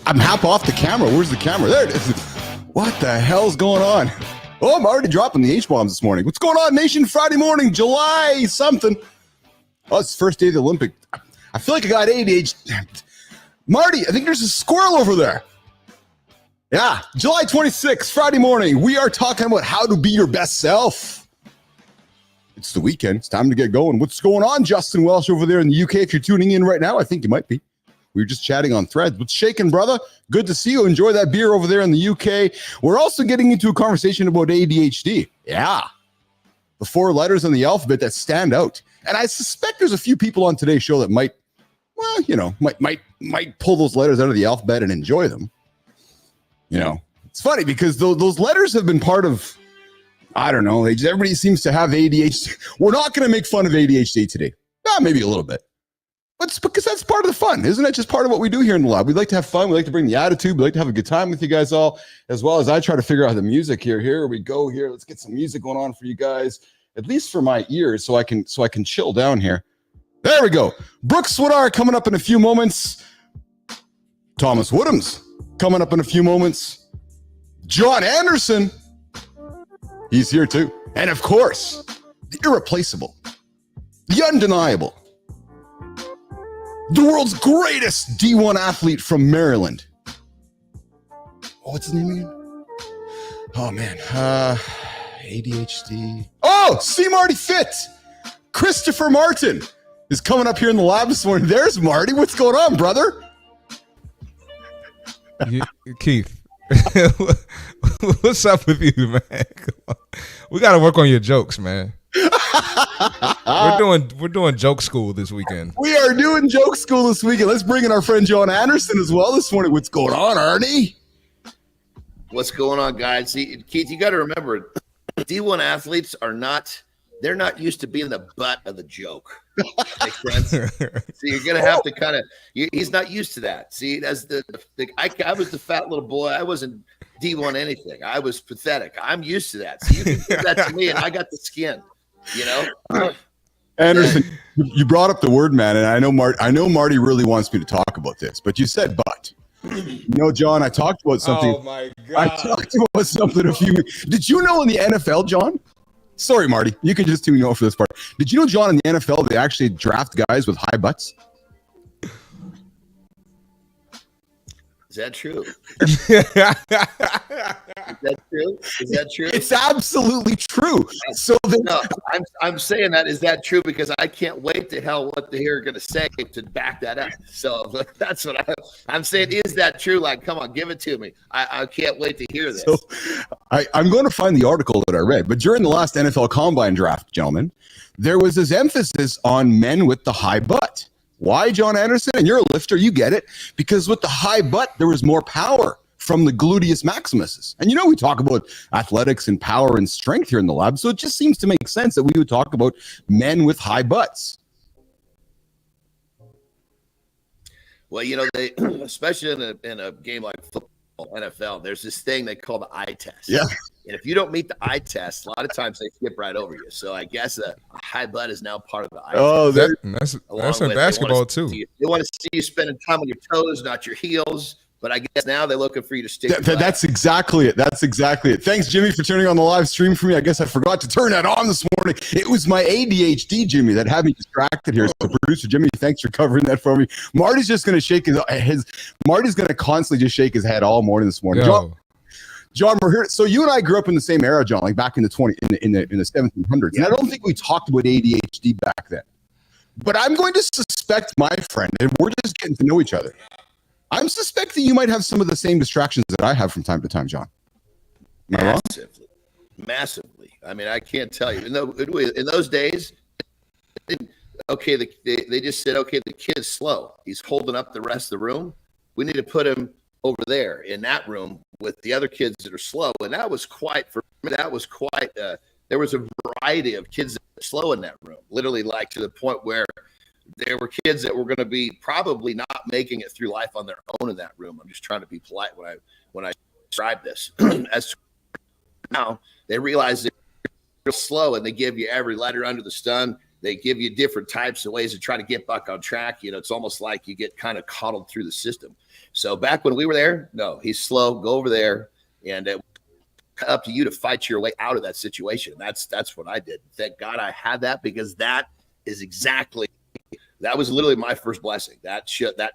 I'm half off the camera. Where's the camera? There it is. What the hell's going on? Oh, I'm already dropping the H-bombs this morning. What's going on, nation? Friday morning, July something. Oh, it's the first day of the Olympic. I feel like I got ADHD. Marty, I think there's a squirrel over there. Yeah, July 26th, Friday morning. We are talking about how to be your best self. It's the weekend. It's time to get going. What's going on, Justin Welsh over there in the UK? If you're tuning in right now, I think you might be. We were just chatting on Threads. What's shaking, brother? Good to see you. Enjoy that beer over there in the UK. We're also getting into a conversation about ADHD. Yeah. The 4 letters in the alphabet that stand out. And I suspect there's a few people on today's show that might pull those letters out of the alphabet and enjoy them. You know, it's funny because those letters have been part of, I don't know, everybody seems to have ADHD. We're not going to make fun of ADHD today. Maybe a little bit. But it's because that's part of the fun, isn't it? Just part of what we do here in the lab. We like to have fun. We like to bring the attitude. We like to have a good time with you guys all, as well as I try to figure out the music here. Here we go here. Let's get some music going on for you guys, at least for my ears, so I can chill down here. There we go. Brooke Sweedar coming up in a few moments. Thomas Woodhams coming up in a few moments. Jon Andersen, he's here too. And of course, the irreplaceable, the undeniable, the world's greatest D1 athlete from Maryland. What's his name again? Oh man, ADHD. Oh, see Marty Fit. Christopher Martin is coming up here in the lab this morning. There's Marty. What's going on, brother? Keith, what's up with you, man? We got to work on your jokes, man. We're doing joke school this weekend. We are doing joke school this weekend. Let's bring in our friend Jon Andersen as well this morning. What's going on, Arnie? What's going on, guys? See, Keith, you got to remember, D1 athletes they're not used to being the butt of the joke. Makes sense? So you're going to have to kind of, he's not used to that. See, as I was the fat little boy. I wasn't D1 anything. I was pathetic. I'm used to that. So you can do that to me, and I got the skin, you know? Andersen, you brought up the word, man, and I know Marty really wants me to talk about this, but you said but. You know, John, I talked about something. Oh, my God. I talked about something a few weeks. Did you know in the NFL, John? Sorry, Marty. You can just tune me out for this part. Did you know, John, in the NFL, they actually draft guys with high butts? Is that true? Is that true? Is that true? It's absolutely true. So no, I'm saying that. Is that true? Because I can't wait to hell what they're going to say to back that up. So that's what I'm saying. Is that true? Like, come on, give it to me. I can't wait to hear this. So I'm going to find the article that I read. But during the last NFL Combine draft, gentlemen, there was this emphasis on men with the high butt. Why, Jon Andersen? And you're a lifter, you get it. Because with the high butt, there was more power from the gluteus maximus. And you know, we talk about athletics and power and strength here in the lab. So it just seems to make sense that we would talk about men with high butts. Well, you know, they, especially in a game like football, NFL, there's this thing they call the eye test. Yeah. And if you don't meet the eye test, a lot of times they skip right over you. So I guess a high butt is now part of the eye test. That's in basketball too. They want to see you spending time on your toes, not your heels. But I guess now they're looking for you to stick. That's exactly it. That's exactly it. Thanks, Jimmy, for turning on the live stream for me. I guess I forgot to turn that on this morning. It was my ADHD, Jimmy, that had me distracted here. So, producer Jimmy, thanks for covering that for me. Marty's just going to shake Marty's going to constantly just shake his head all morning this morning. John, we're here. So you and I grew up in the same era, John, like back in the 1700s. And I don't think we talked about ADHD back then. But I'm going to suspect my friend, and we're just getting to know each other. I'm suspecting you might have some of the same distractions that I have from time to time, John. Massively. I mean, I can't tell you. In those days, okay, they just said, okay, the kid's slow. He's holding up the rest of the room. We need to put him over there in that room with the other kids that are slow. And that was quite, there was a variety of kids that were slow in that room, literally like to the point where there were kids that were going to be probably not making it through life on their own in that room. I'm just trying to be polite when I describe this. As now, they realize they're slow and they give you every letter under the sun. they give you different types of ways to try to get back on track. It's almost like you get kind of coddled through the system. So back when we were there, no, he's slow. Go over there, and up to you to fight your way out of that situation. That's what I did. Thank God I had that, because that was literally my first blessing. That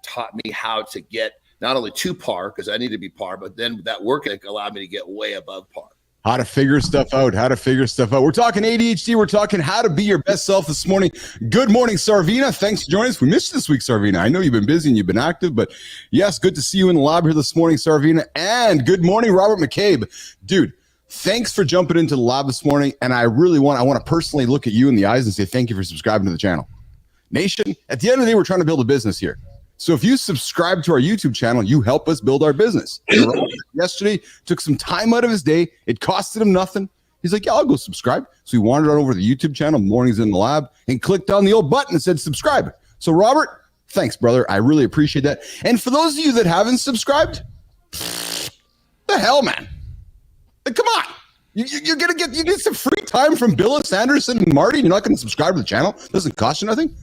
taught me how to get not only to par, because I need to be par, but then that work ethic allowed me to get way above par. How to figure stuff out. We're talking ADHD. We're talking how to be your best self this morning. Good morning, Sarvina. Thanks for joining us. We missed you this week, Sarvina. I know you've been busy and you've been active, but yes, good to see you in the lab here this morning, Sarvina. And good morning, Robert McCabe. Dude, thanks for jumping into the lab this morning. And I want to personally look at you in the eyes and say thank you for subscribing to the channel. Nation, at the end of the day, we're trying to build a business here. So if you subscribe to our YouTube channel, you help us build our business. Yesterday, took some time out of his day. It costed him nothing. He's like, yeah, I'll go subscribe. So he wandered on over to the YouTube channel, Mornings in the Lab, and clicked on the old button and said subscribe. So Robert, thanks, brother. I really appreciate that. And for those of you that haven't subscribed, the hell, man. Like, come on. You're gonna get some free time from Bilous, Andersen, and Marty. You're not going to subscribe to the channel. Doesn't cost you nothing.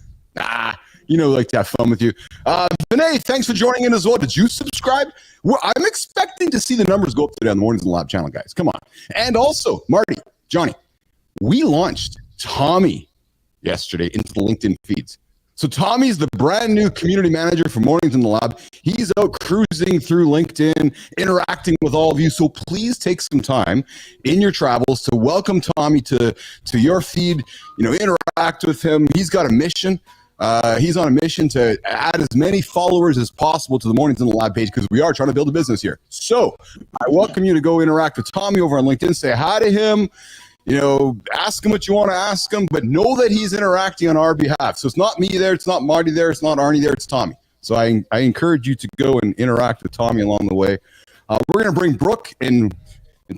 Like to have fun with you. Vinay, thanks for joining in as well. Did you subscribe? I'm expecting to see the numbers go up today on the Mornings in the Lab channel, guys. Come on. And also, Marty, Johnny, we launched Tommy yesterday into the LinkedIn feeds. So Tommy's the brand new community manager for Mornings in the Lab. He's out cruising through LinkedIn, interacting with all of you. So please take some time in your travels to welcome Tommy to your feed, interact with him. He's got a mission. He's on a mission to add as many followers as possible to the Mornings in the Lab page, because we are trying to build a business here. So I welcome you to go interact with Tommy over on LinkedIn. Say hi to him. Ask him what you want to ask him, but know that he's interacting on our behalf. So it's not me there, it's not Marty there, it's not Arnie there, it's Tommy. So I encourage you to go and interact with Tommy along the way. We're going to bring Brooke and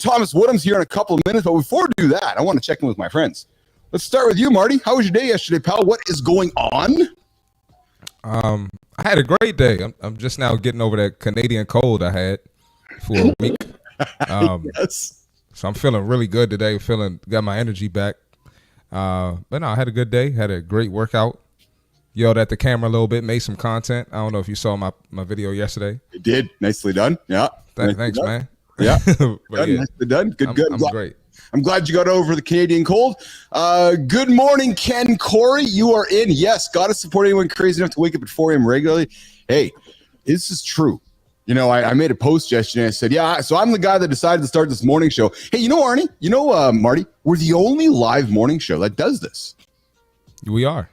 Thomas Woodhams here in a couple of minutes, but before we do that, I want to check in with my friends. Let's start with you, Marty. How was your day yesterday, pal? What is going on? I had a great day. I'm just now getting over that Canadian cold I had for a week. Yes. So I'm feeling really good today. Got my energy back. But no, I had a good day. Had a great workout. Yelled at the camera a little bit. Made some content. I don't know if you saw my video yesterday. You did. Nicely done. Yeah. Thanks, man. Yeah. But yeah, nicely done. Good. I'm great. I'm glad you got over the Canadian cold. Good morning, Ken Corey. You are in. Yes, got to support anyone crazy enough to wake up at 4 a.m. regularly. Hey, this is true. I made a post yesterday. I said, yeah, so I'm the guy that decided to start this morning show. Hey, Arnie, Marty, we're the only live morning show that does this. We are.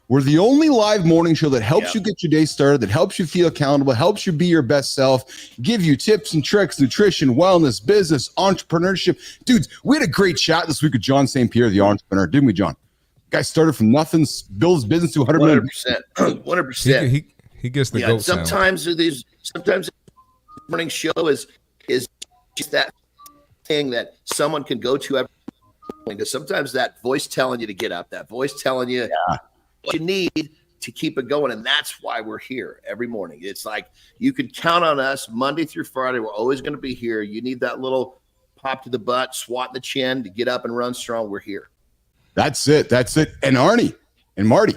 We're the only live morning show that helps you get your day started, that helps you feel accountable, helps you be your best self, give you tips and tricks, nutrition, wellness, business, entrepreneurship. Dudes, we had a great chat this week with John St. Pierre, the entrepreneur, didn't we, John? Guy started from nothing, built his business to 100 million. 100%. He gets the goat sound. Sometimes the morning show is just that thing that someone can go to every morning. Because sometimes that voice telling you to get up, that voice telling you what you need to keep it going. And that's why we're here every morning. It's like you can count on us Monday through Friday. We're always going to be here. You need that little pop to the butt, swat in the chin to get up and run strong. We're here. That's it. And Arnie and Marty,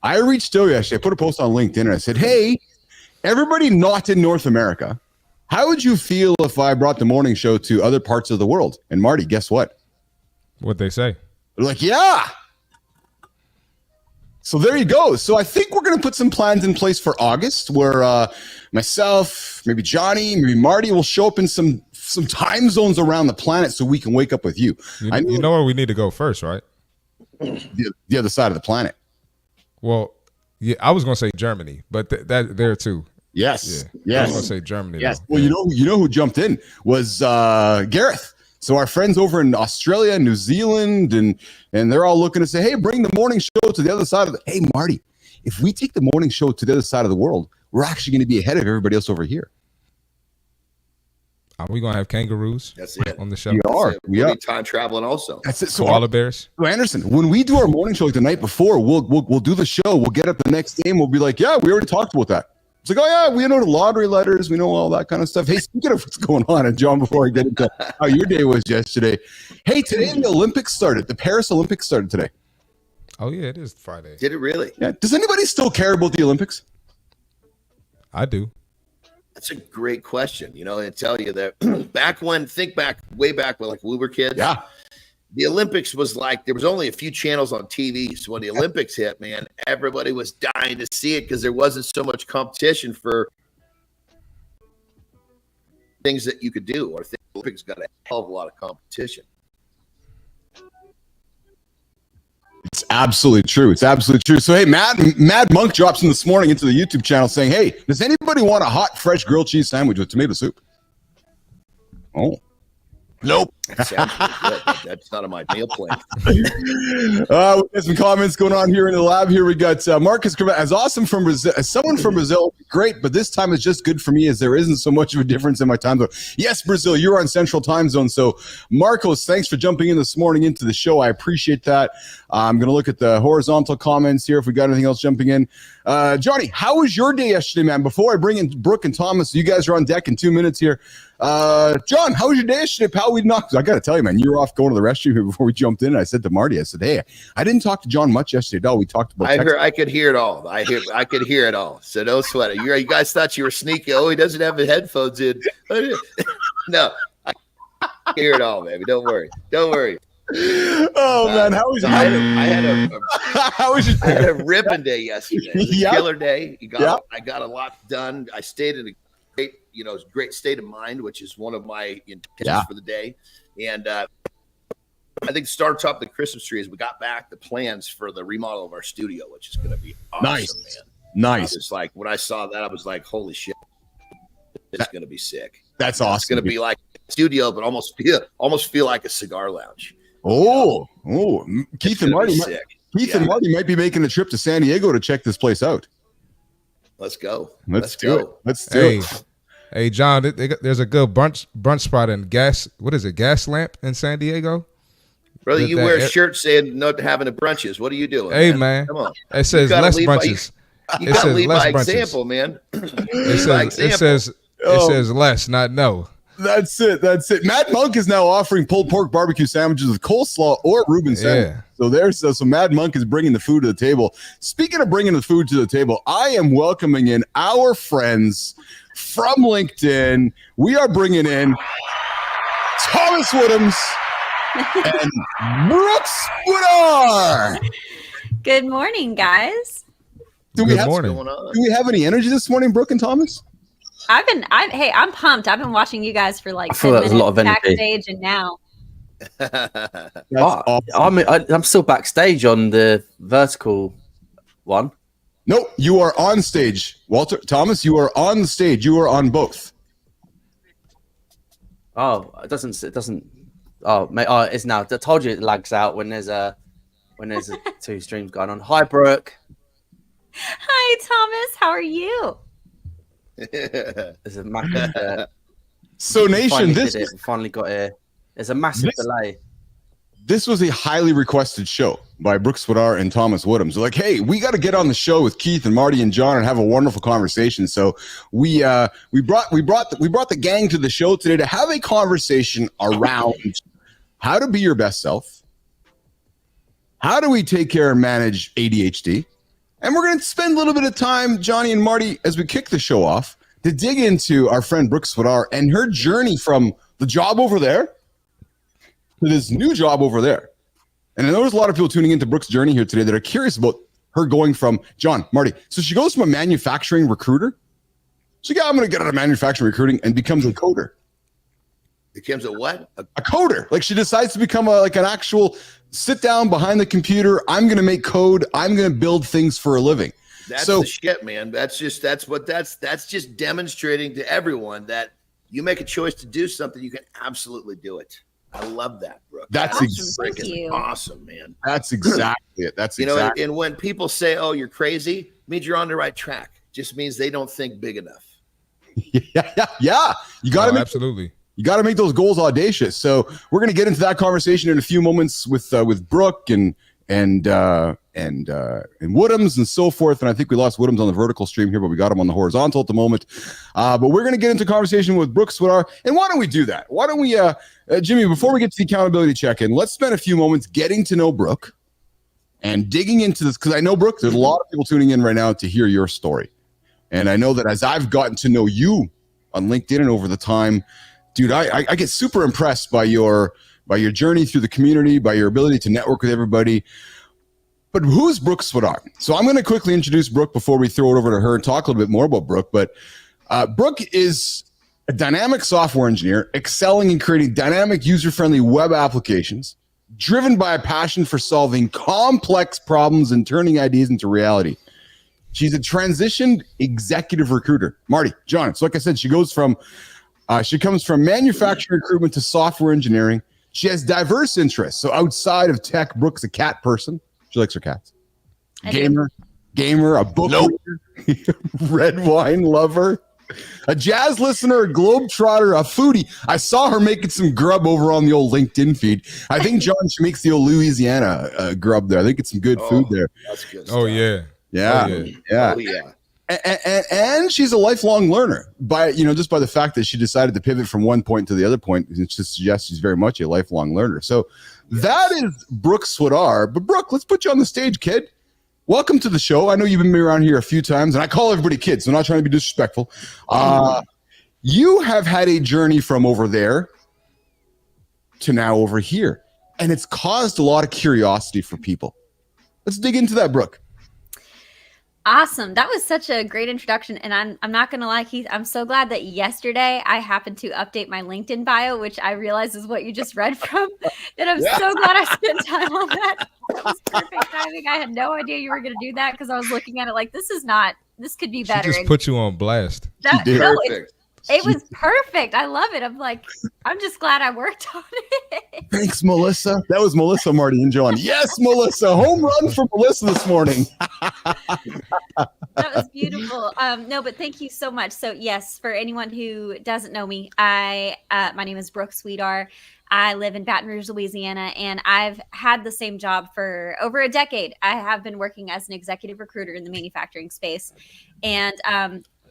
I reached out yesterday. I put a post on LinkedIn and I said, hey, everybody not in North America, how would you feel if I brought the morning show to other parts of the world? And Marty, guess what? What'd they say? They're like, yeah. So there you go. So I think we're going to put some plans in place for August where myself, maybe Johnny, maybe Marty will show up in some time zones around the planet so we can wake up with you. You know where we need to go first, right? The other side of the planet. Well, yeah, I was going to say Germany, but that there too. Yes. Yeah. Yes. I was going to say Germany. Yes. Though. Well, you know who jumped in was Gareth. So our friends over in Australia, New Zealand, and they're all looking to say, hey, bring the morning show to the other side of the. Hey, Marty, if we take the morning show to the other side of the world, we're actually going to be ahead of everybody else over here. Are we going to have kangaroos on the show? We are. Time traveling also. That's it. So koala bears. So Andersen, when we do our morning show like the night before, we'll do the show. We'll get up the next day and we'll be like, yeah, we already talked about that. It's like, oh yeah, we know the lottery letters, we know all that kind of stuff. Hey, speaking of what's going on, and John, before I get into how your day was yesterday, hey, today the Olympics started. The Paris Olympics started today. Oh yeah, it is Friday. Did it really? Yeah. Does anybody still care about the Olympics? I do. That's a great question. You know, I tell you that way back when like we were kids. Yeah. The Olympics was like, there was only a few channels on TV. So when the Olympics hit, man, everybody was dying to see it because there wasn't so much competition for things that you could do. Or the Olympics got a hell of a lot of competition. It's absolutely true. It's absolutely true. So, hey, Mad Monk drops in this morning into the YouTube channel saying, hey, does anybody want a hot, fresh grilled cheese sandwich with tomato soup? Oh. Nope. That sounds pretty good. That's not on my meal plan. We got some comments going on here in the lab. Here we got Marcus, as awesome from Brazil, as someone from Brazil, great, but this time is just good for me as there isn't so much of a difference in my time zone. Yes, Brazil, you're on Central Time Zone. So, Marcos, thanks for jumping in this morning into the show. I appreciate that. I'm going to look at the horizontal comments here if we got anything else jumping in. Johnny, how was your day yesterday, man? Before I bring in Brooke and Thomas, you guys are on deck in 2 minutes here. John, how was your day yesterday, pal? I got to tell you, man, you were off going to the restroom here before we jumped in. And I said to Marty, I said, hey, I didn't talk to John much yesterday. No, we talked about I could hear it all. I could hear it all. So don't sweat it. You guys thought you were sneaky. Oh, he doesn't have the headphones in. No, I hear it all, baby. Don't worry. Oh man, how was I had a ripping day yesterday. It was a killer day. I got a lot done. I stayed in a great state of mind, which is one of my intentions for the day. And I think starts off the Christmas tree as we got back the plans for the remodel of our studio, which is going to be awesome, man. Nice. It's like when I saw that, I was like, holy shit, it's going to be sick. That's awesome. It's going to be like a studio, but almost feel like a cigar lounge. Oh, Keith and Marty might be making a trip to San Diego to check this place out. Let's go. Let's do it. Hey, John, there's a good brunch spot in Gas Lamp in San Diego. Brother, you wear a shirt saying not having a brunches. What are you doing? Hey, man. Come on. It says less brunches. You got to lead by example, man. It says less, not no. That's it. Mad Monk is now offering pulled pork barbecue sandwiches with coleslaw or Reuben sandwich. Yeah. So Mad Monk is bringing the food to the table. Speaking of bringing the food to the table, I am welcoming in our friends from LinkedIn. We are bringing in Thomas Woodhams and Brooke Sweedar. Good morning, guys. Do we have any energy this morning, Brooke and Thomas? I'm pumped. I've been watching you guys for like 10 minutes backstage, and now. I'm still backstage on the vertical one. No, you are on stage, Walter. Thomas, you are on the stage. You are on both. Oh, it doesn't. Oh, mate. Oh, it's now. I told you it lags out when there's two streams going on. Hi, Brooke. Hi, Thomas. How are you? There's a massive. So, nation, finally got here. There's a massive delay. This was a highly requested show by Brooke Sweedar and Thomas Woodhams. They're like, hey, we got to get on the show with Keith and Marty and John and have a wonderful conversation. So we brought the gang to the show today to have a conversation around how to be your best self. How do we take care and manage ADHD? And we're going to spend a little bit of time, Johnny and Marty, as we kick the show off, to dig into our friend Brooke Sweedar and her journey from the job over there to this new job over there. And I know there's a lot of people tuning into Brooke's journey here today that are curious about her going from, John, Marty, so she goes from a manufacturing recruiter. So I'm going to get out of manufacturing recruiting and becomes a coder. Becomes a what? A coder. Like she decides to become an actual sit down behind the computer. I'm going to make code. I'm going to build things for a living. That's the shit, man. That's just demonstrating to everyone that you make a choice to do something, you can absolutely do it. I love that, Brooke. That's awesome, man. That's exactly it. That's exactly. And when people say, "Oh, you're crazy," it means you're on the right track. Just means they don't think big enough. Yeah. You got to absolutely. You got to make those goals audacious. So we're going to get into that conversation in a few moments with Brooke and Woodhams and so forth. And I think we lost Woodhams on the vertical stream here, but we got him on the horizontal at the moment. But we're going to get into conversation with Brooke Sweedar. And why don't we do that? Why don't we, Jimmy, before we get to the accountability check-in, let's spend a few moments getting to know Brooke. and digging into this, because I know, Brooke, there's a lot of people tuning in right now to hear your story. And I know that as I've gotten to know you on LinkedIn and over the time, dude, I get super impressed by your journey through the community, by your ability to network with everybody. But who's Brooke Sweedar? So I'm going to quickly introduce Brooke before we throw it over to her and talk a little bit more about Brooke. But Brooke is a dynamic software engineer, excelling in creating dynamic, user-friendly web applications, driven by a passion for solving complex problems and turning ideas into reality. She's a transitioned executive recruiter. Marty, John, so like I said, she comes from manufacturing recruitment to software engineering. She has diverse interests. So outside of tech, Brooke's a cat person. She likes her cats. Gamer, a book reader, red wine lover, a jazz listener, a globetrotter, a foodie. I saw her making some grub over on the old LinkedIn feed. I think, John, she makes the old Louisiana grub there. I think it's some good food there. That's good Oh, stuff. yeah. Yeah. Oh, yeah. And she's a lifelong learner just by the fact that she decided to pivot from one point to the other point. It just suggests she's very much a lifelong learner. So that is Brooke Sweedar. But Brooke, let's put you on the stage, kid. Welcome to the show. I know you've been around here a few times, and I call everybody kids, so I'm not trying to be disrespectful. You have had a journey from over there to now over here, and it's caused a lot of curiosity for people. Let's dig into that, Brooke. Awesome. That was such a great introduction. And I'm not going to lie, Keith, I'm so glad that yesterday I happened to update my LinkedIn bio, which I realize is what you just read from. And I'm so glad I spent time on that. It was perfect timing. I had no idea you were going to do that because I was looking at it like, this could be better. She just put you on blast. It was perfect. I love it. I'm like, I'm just glad I worked on it. Thanks, Melissa. That was Melissa, Marty, and John. Yes, Melissa. Home run for Melissa this morning. That was beautiful. No, but thank you so much. So yes, for anyone who doesn't know me, my name is Brooke Sweedar. I live in Baton Rouge, Louisiana, and I've had the same job for over a decade. I have been working as an executive recruiter in the manufacturing space. And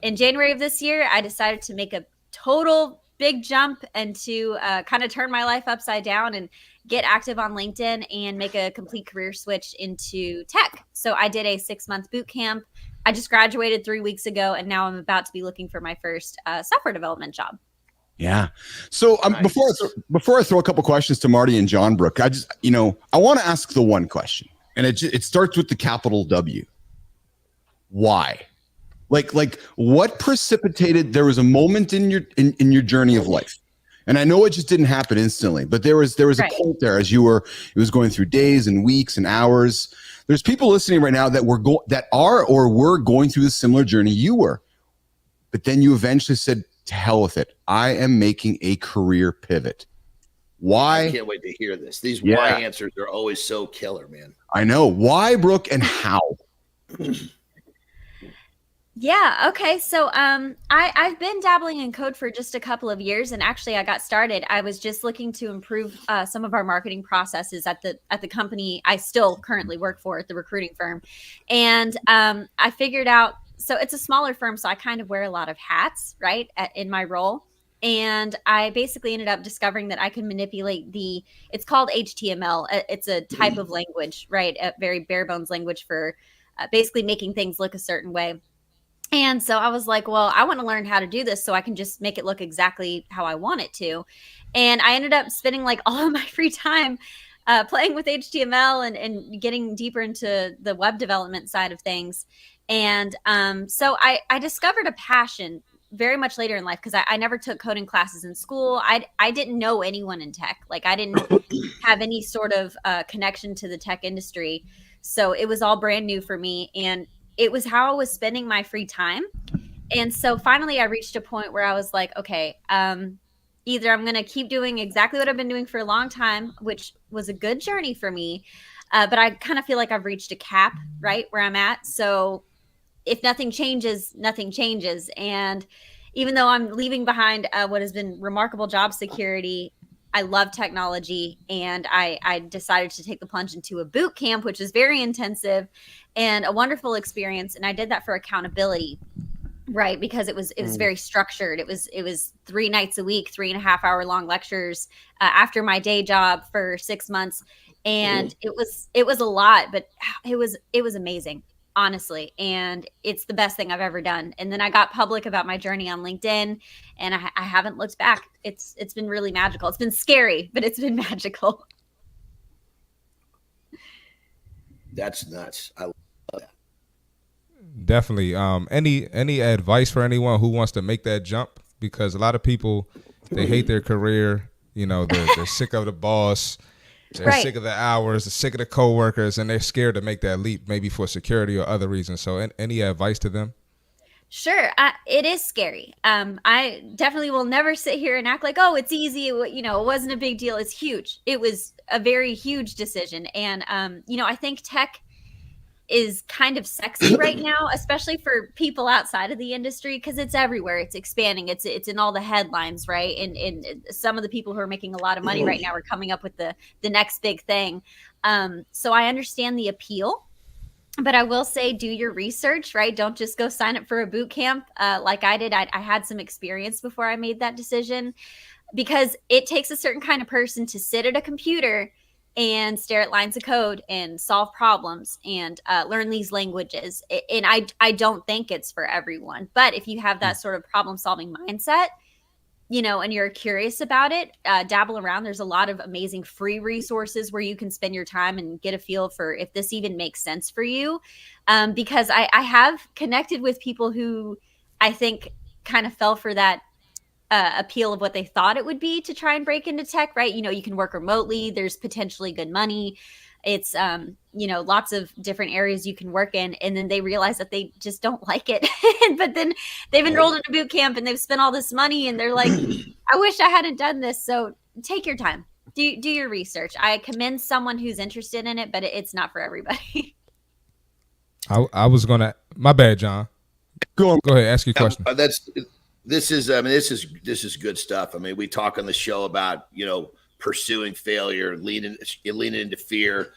in January of this year, I decided to make a total big jump and to kind of turn my life upside down and get active on LinkedIn and make a complete career switch into tech. So I did a 6-month boot camp. I just graduated 3 weeks ago, and now I'm about to be looking for my first software development job. Yeah. So nice. Before I throw a couple questions to Marty and John, Brooke, I just, I want to ask the one question, and it starts with the capital W. Why? Like what precipitated? There was a moment in your journey of life, and I know it just didn't happen instantly, but there was a point there as it was going through days and weeks and hours. There's people listening right now that were going through a similar journey you were, but then you eventually said, to hell with it. I am making a career pivot. Why? I can't wait to hear this. These why answers are always so killer, man. I know. Why, Brooke, and how? Yeah. Okay. So I've been dabbling in code for just a couple of years, and actually I got started. I was just looking to improve some of our marketing processes at the company I still currently work for, at the recruiting firm. And I figured out, so it's a smaller firm, so I kind of wear a lot of hats, right, in my role. And I basically ended up discovering that I can manipulate it's called HTML. It's a type of language, right? A very bare bones language for basically making things look a certain way. And so I was like, well, I want to learn how to do this so I can just make it look exactly how I want it to. And I ended up spending like all of my free time playing with HTML and getting deeper into the web development side of things. And so I discovered a passion very much later in life, because I never took coding classes in school. I didn't know anyone in tech. Like, I didn't have any sort of connection to the tech industry. So it was all brand new for me. And it was how I was spending my free time. And so finally I reached a point where I was like, okay, either I'm going to keep doing exactly what I've been doing for a long time, which was a good journey for me. But I kind of feel like I've reached a cap, right, where I'm at. So if nothing changes, nothing changes. And even though I'm leaving behind what has been remarkable job security, I love technology, and I decided to take the plunge into a boot camp, which is very intensive and a wonderful experience. And I did that for accountability, right? Because it was very structured. It was 3 nights a week, 3.5 hour long lectures after my day job for 6 months. And it was a lot, but it was amazing, honestly. And it's the best thing I've ever done. And then I got public about my journey on LinkedIn, and I haven't looked back. It's been really magical. It's been scary, but it's been magical. That's nuts. I love that. Definitely. Any advice for anyone who wants to make that jump? Because a lot of people, they hate their career. You know, they're sick of the boss. They're sick of the hours, they're sick of the coworkers, and they're scared to make that leap, maybe for security or other reasons. So any advice to them? Sure. It is scary. I definitely will never sit here and act like, oh, it's easy. It wasn't a big deal. It's huge. It was a very huge decision. And, I think tech is kind of sexy right now, especially for people outside of the industry, because it's everywhere. It's expanding. It's in all the headlines, right? And some of the people who are making a lot of money right now are coming up with the next big thing. So I understand the appeal, but I will say, do your research, right? Don't just go sign up for a boot camp like I did. I had some experience before I made that decision, because it takes a certain kind of person to sit at a computer and stare at lines of code and solve problems and learn these languages. And I don't think it's for everyone. But if you have that sort of problem solving mindset, and you're curious about it, dabble around. There's a lot of amazing free resources where you can spend your time and get a feel for if this even makes sense for you. Because I have connected with people who I think kind of fell for that appeal of what they thought it would be to try and break into tech, right? You can work remotely. There's potentially good money. It's, lots of different areas you can work in. And then they realize that they just don't like it. But then they've enrolled in a boot camp and they've spent all this money and they're like, I wish I hadn't done this. So take your time, do your research. I commend someone who's interested in it, but it's not for everybody. I was going to, my bad, John. Go ahead. Ask your question. This is good stuff. I mean, we talk on the show about, pursuing failure, leaning into fear,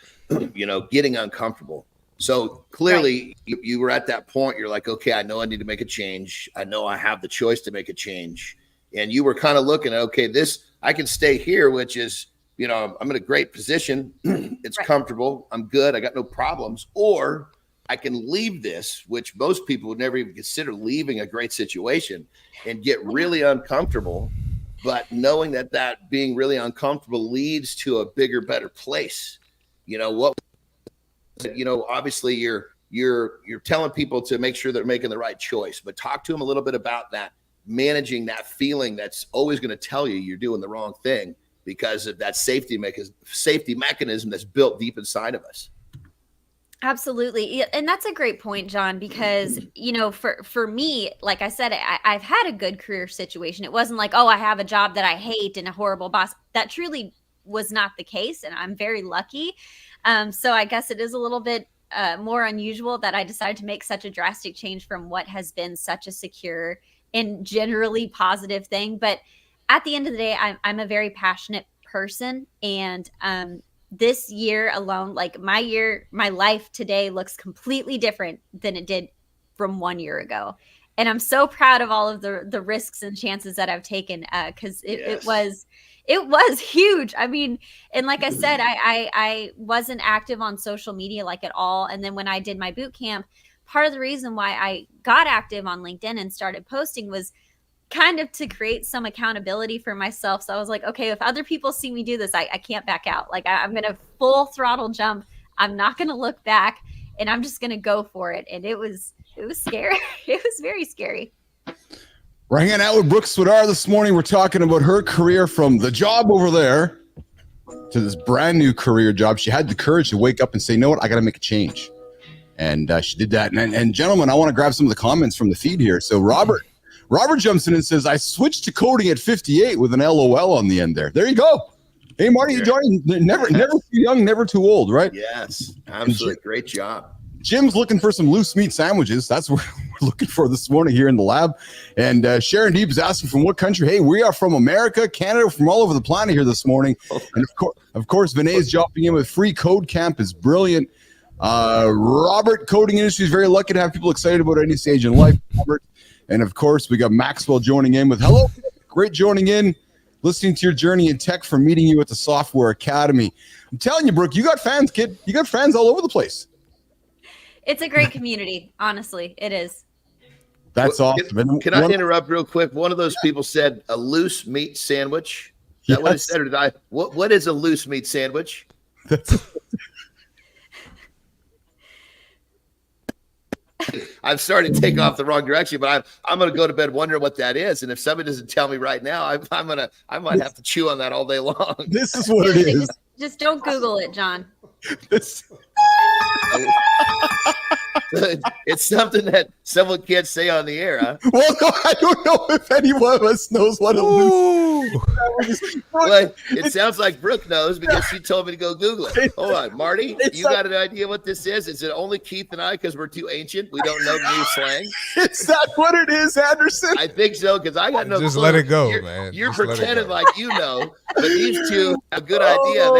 getting uncomfortable. So clearly you were at that point. You're like, okay, I know I need to make a change. I know I have the choice to make a change. And you were kind of looking at, okay, I can stay here, which is, I'm in a great position. It's comfortable. I'm good. I got no problems. Or I can leave this, which most people would never even consider leaving a great situation, and get really uncomfortable. But knowing that being really uncomfortable leads to a bigger, better place. Obviously you're telling people to make sure they're making the right choice, but talk to them a little bit about that, managing that feeling that's always going to tell you you're doing the wrong thing because of that safety mechanism that's built deep inside of us. Absolutely. And that's a great point, John, because, for me, like I said, I've had a good career situation. It wasn't like, oh, I have a job that I hate and a horrible boss. That truly was not the case. And I'm very lucky. So I guess it is a little bit more unusual that I decided to make such a drastic change from what has been such a secure and generally positive thing. But at the end of the day, I'm a very passionate person. And this year alone, like my life today looks completely different than it did from 1 year ago. And I'm so proud of all of the risks and chances that I've taken, because it was huge. I mean, and like I said, I wasn't active on social media like at all. And then when I did my boot camp, part of the reason why I got active on LinkedIn and started posting was kind of to create some accountability for myself. So I was like, okay, if other people see me do this, I can't back out. Like I'm going to full throttle jump. I'm not going to look back, and I'm just going to go for it. And it was scary. It was very scary. We're hanging out with Brooke Sweedar this morning. We're talking about her career from the job over there to this brand new career job. She had the courage to wake up and say, you know what, I got to make a change. And she did that. And gentlemen, I want to grab some of the comments from the feed here. So Robert jumps in and says, I switched to coding at 58 with an LOL on the end there. There you go. Hey, Marty, you joined. Never too young, never too old, right? Yes, absolutely. Great job. Jim's looking for some loose meat sandwiches. That's what we're looking for this morning here in the lab. And Sharon Deep is asking from what country. Hey, we are from America, Canada, from all over the planet here this morning. And of course, Vinay is jumping in with free code camp is brilliant. Robert, coding industry is very lucky to have people excited about any stage in life. Robert. And of course, we got Maxwell joining in with hello. Great joining in. listening to your journey in tech from meeting you at the Software Academy. I'm telling you, Brooke, you got fans, kid. You got fans all over the place. It's a great community. Honestly, it is. That's awesome. Can I interrupt real quick? One of those people said a loose meat sandwich. Is that what it said? Or did I? What is a loose meat sandwich? I'm starting to take off the wrong direction, but I'm going to go to bed wondering what that is. And if somebody doesn't tell me right now, I might have to chew on that all day long. This is what it is. Just don't Google it, John. It's something that someone can't say on the air, huh? Well, no, I don't know if any one of us knows what a loose. Well, it sounds like Brooke knows because she told me to go Google it. Hold on, Marty, you got an idea what this is? Is it only Keith and I because we're too ancient? We don't know new slang? Is that what it is, Anderson? I think so because I got no Just clue. let it go, man. You're Just let it pretending go. like you know, but these two have a good idea.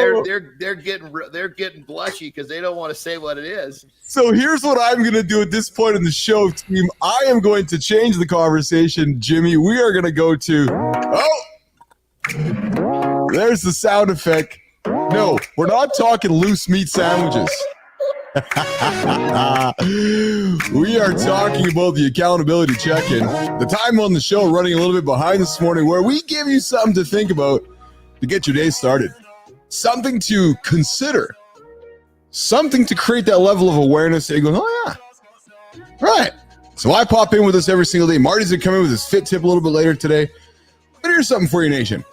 They're getting blushy because they don't want to say what it is. So here's what I'm going to do at this point in the show, team. I am going to change the conversation, Jimmy. We are going to go to, there's the sound effect. No, we're not talking loose meat sandwiches. We are talking about the accountability check-in. The time on the show running a little bit behind this morning, where we give you something to think about to get your day started. Something to consider. Something to create that level of awareness that you go, oh yeah, right. So I pop in with us every single day. Marty's going to come in with his fit tip a little bit later today. But here's something for you, nation.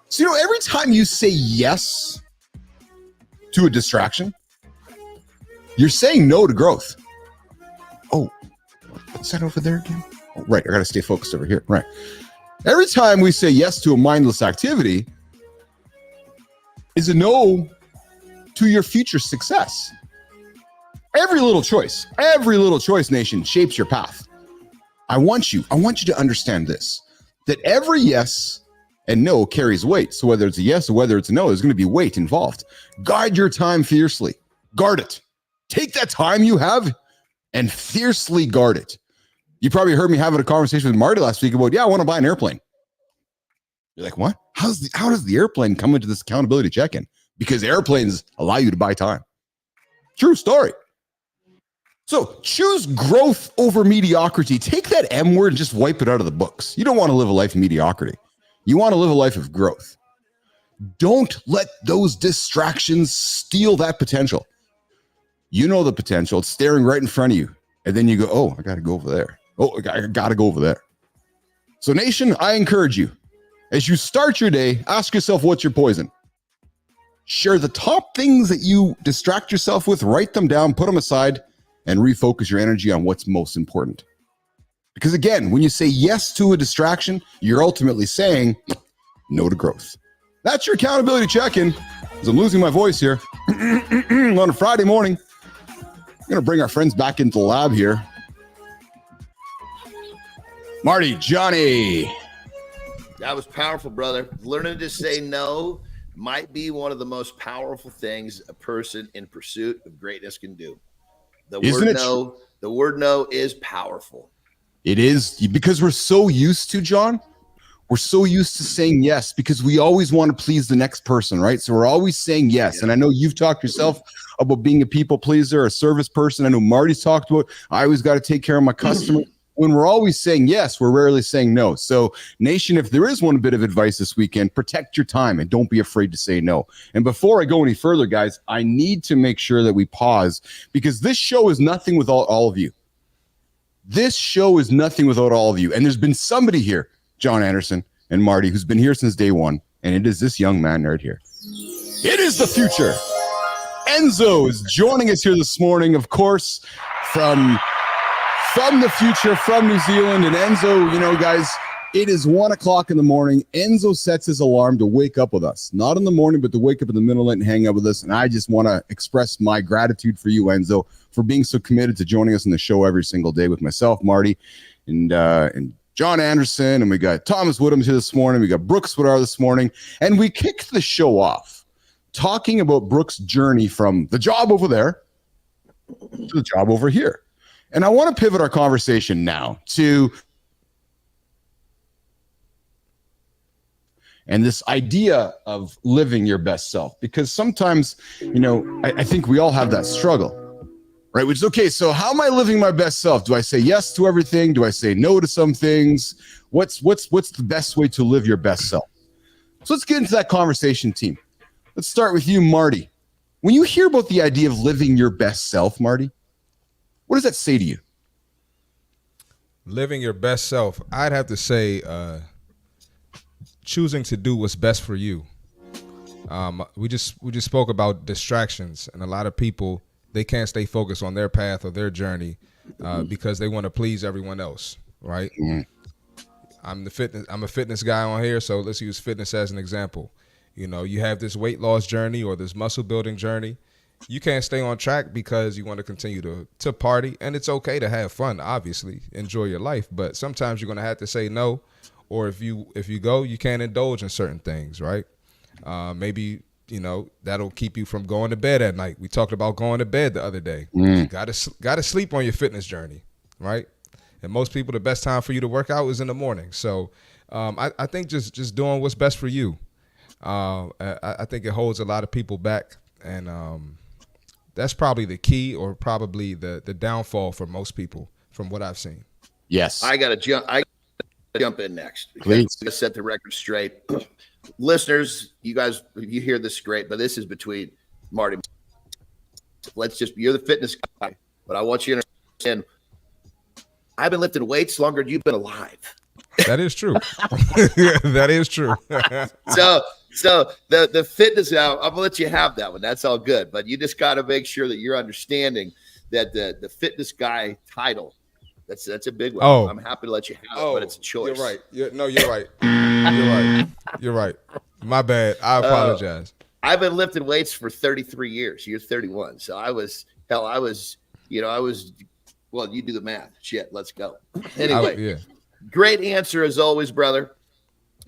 So, every time you say yes to a distraction, you're saying no to growth. Oh, what's that over there again? Oh, right, I got to stay focused over here. Right. Every time we say yes to a mindless activity is a no to your future success. Every little choice, nation, shapes your path. I want you to understand this, that every yes and no carries weight. So whether it's a yes or whether it's a no, there's going to be weight involved. Guard your time fiercely. Guard it. Take that time you have and fiercely guard it. You probably heard me having a conversation with Marty last week about, I want to buy an airplane. You're like, what? How does the airplane come into this accountability check-in? Because airplanes allow you to buy time. True story. So choose growth over mediocrity. Take that M word and just wipe it out of the books. You don't want to live a life of mediocrity. You want to live a life of growth. Don't let those distractions steal that potential. You know the potential. It's staring right in front of you. And then you go, oh, I got to go over there. Oh, I got to go over there. So nation, I encourage you, as you start your day, ask yourself, what's your poison? Share the top things that you distract yourself with, write them down, put them aside, and refocus your energy on what's most important. Because again, when you say yes to a distraction, you're ultimately saying no to growth. That's your accountability check-in. As I'm losing my voice here on a Friday morning, I'm going to bring our friends back into the lab here. Marty, Johnny. That was powerful, brother. Learning to say no might be one of the most powerful things a person in pursuit of greatness can do. The word no is powerful. It is, because we're so used to, John, we're so used to saying yes because we always want to please the next person, right? So we're always saying yes. Yeah. And I know you've talked yourself about being a people pleaser, a service person. I know Marty's talked about, I always got to take care of my customer. When we're always saying yes, we're rarely saying no. So nation, if there is one bit of advice this weekend, protect your time and don't be afraid to say no. And before I go any further, guys, I need to make sure that we pause because this show is nothing without all of you. This show is nothing without all of you. And there's been somebody here, Jon Andersen and Marty, who's been here since day one. And it is this young man right here. It is the future. Enzo is joining us here this morning, of course, from the future, from New Zealand. And Enzo, you know, guys, it is 1 o'clock in the morning. Enzo sets his alarm to wake up with us. Not in the morning, but to wake up in the middle of the night and hang out with us. And I just want to express my gratitude for you, Enzo, for being so committed to joining us on the show every single day with myself, Marty, and Jon Andersen. And we got Thomas Woodhams here this morning. We got Brooke Sweedar this morning. And we kicked the show off talking about Brooke's journey from the job over there to the job over here. And I want to pivot our conversation now to and this idea of living your best self. Because sometimes, I think we all have that struggle, right? Which is okay. So how am I living my best self? Do I say yes to everything? Do I say no to some things? What's the best way to live your best self? So let's get into that conversation, team. Let's start with you, Marty. When you hear about the idea of living your best self, Marty, what does that say to you? Living your best self, I'd have to say choosing to do what's best for you. We just spoke about distractions, and a lot of people, they can't stay focused on their path or their journey because they want to please everyone else, right? Mm. I'm a fitness guy on here, so let's use fitness as an example. You have this weight loss journey or this muscle building journey. You can't stay on track because you want to continue to party, and it's okay to have fun, obviously, enjoy your life, but sometimes you're going to have to say no, or if you go, you can't indulge in certain things, right? Maybe, that'll keep you from going to bed at night. We talked about going to bed the other day. You gotta sleep on your fitness journey, right? And most people, the best time for you to work out is in the morning. So I think just doing what's best for you. I think it holds a lot of people back, and that's probably the key, or probably the downfall for most people from what I've seen. Yes. I gotta jump in next. Please. To set the record straight. Listeners, you guys, you hear this great, but this is between Marty. You're the fitness guy, but I want you to understand, I've been lifting weights longer than you've been alive. That is true. That is true. So the fitness, I'm gonna let you have that one. That's all good, but you just got to make sure that you're understanding that the fitness guy title, that's a big one. Oh. I'm happy to let you have it, but it's a choice. You're right. You're right. You're right. My bad. I apologize. I've been lifting weights for 33 years. You're 31, so well, you do the math. Shit, let's go. Anyway, Great answer as always, brother.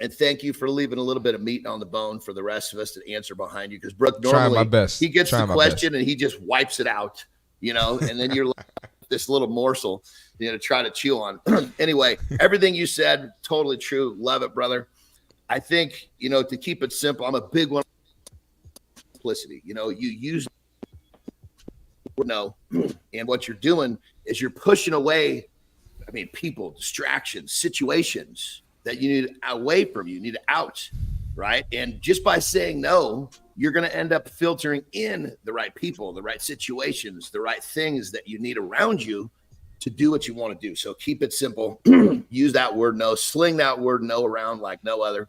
And thank you for leaving a little bit of meat on the bone for the rest of us to answer behind you. Because Brooke, normally he gets the question and he just wipes it out, and then you're like this little morsel, to try to chew on. Anyway, everything you said, totally true. Love it, brother. I think, to keep it simple, I'm a big one. Simplicity. You use and what you're doing is you're pushing away, people, distractions, situations that you need away from you, need out, right? And just by saying no, you're going to end up filtering in the right people, the right situations, the right things that you need around you to do what you want to do. So keep it simple. Use that word no, sling that word no around like no other.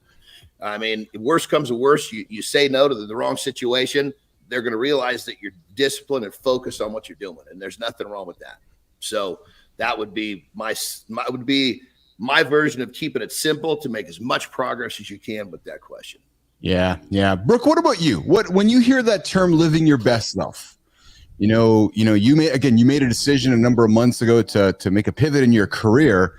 Worst comes to worst, you say no to the wrong situation, they're going to realize that you're disciplined and focused on what you're doing, and there's nothing wrong with that. So that would be my version of keeping it simple to make as much progress as you can with that question. Yeah. Brooke, what about you? When you hear that term, living your best self, you made a decision a number of months ago to make a pivot in your career.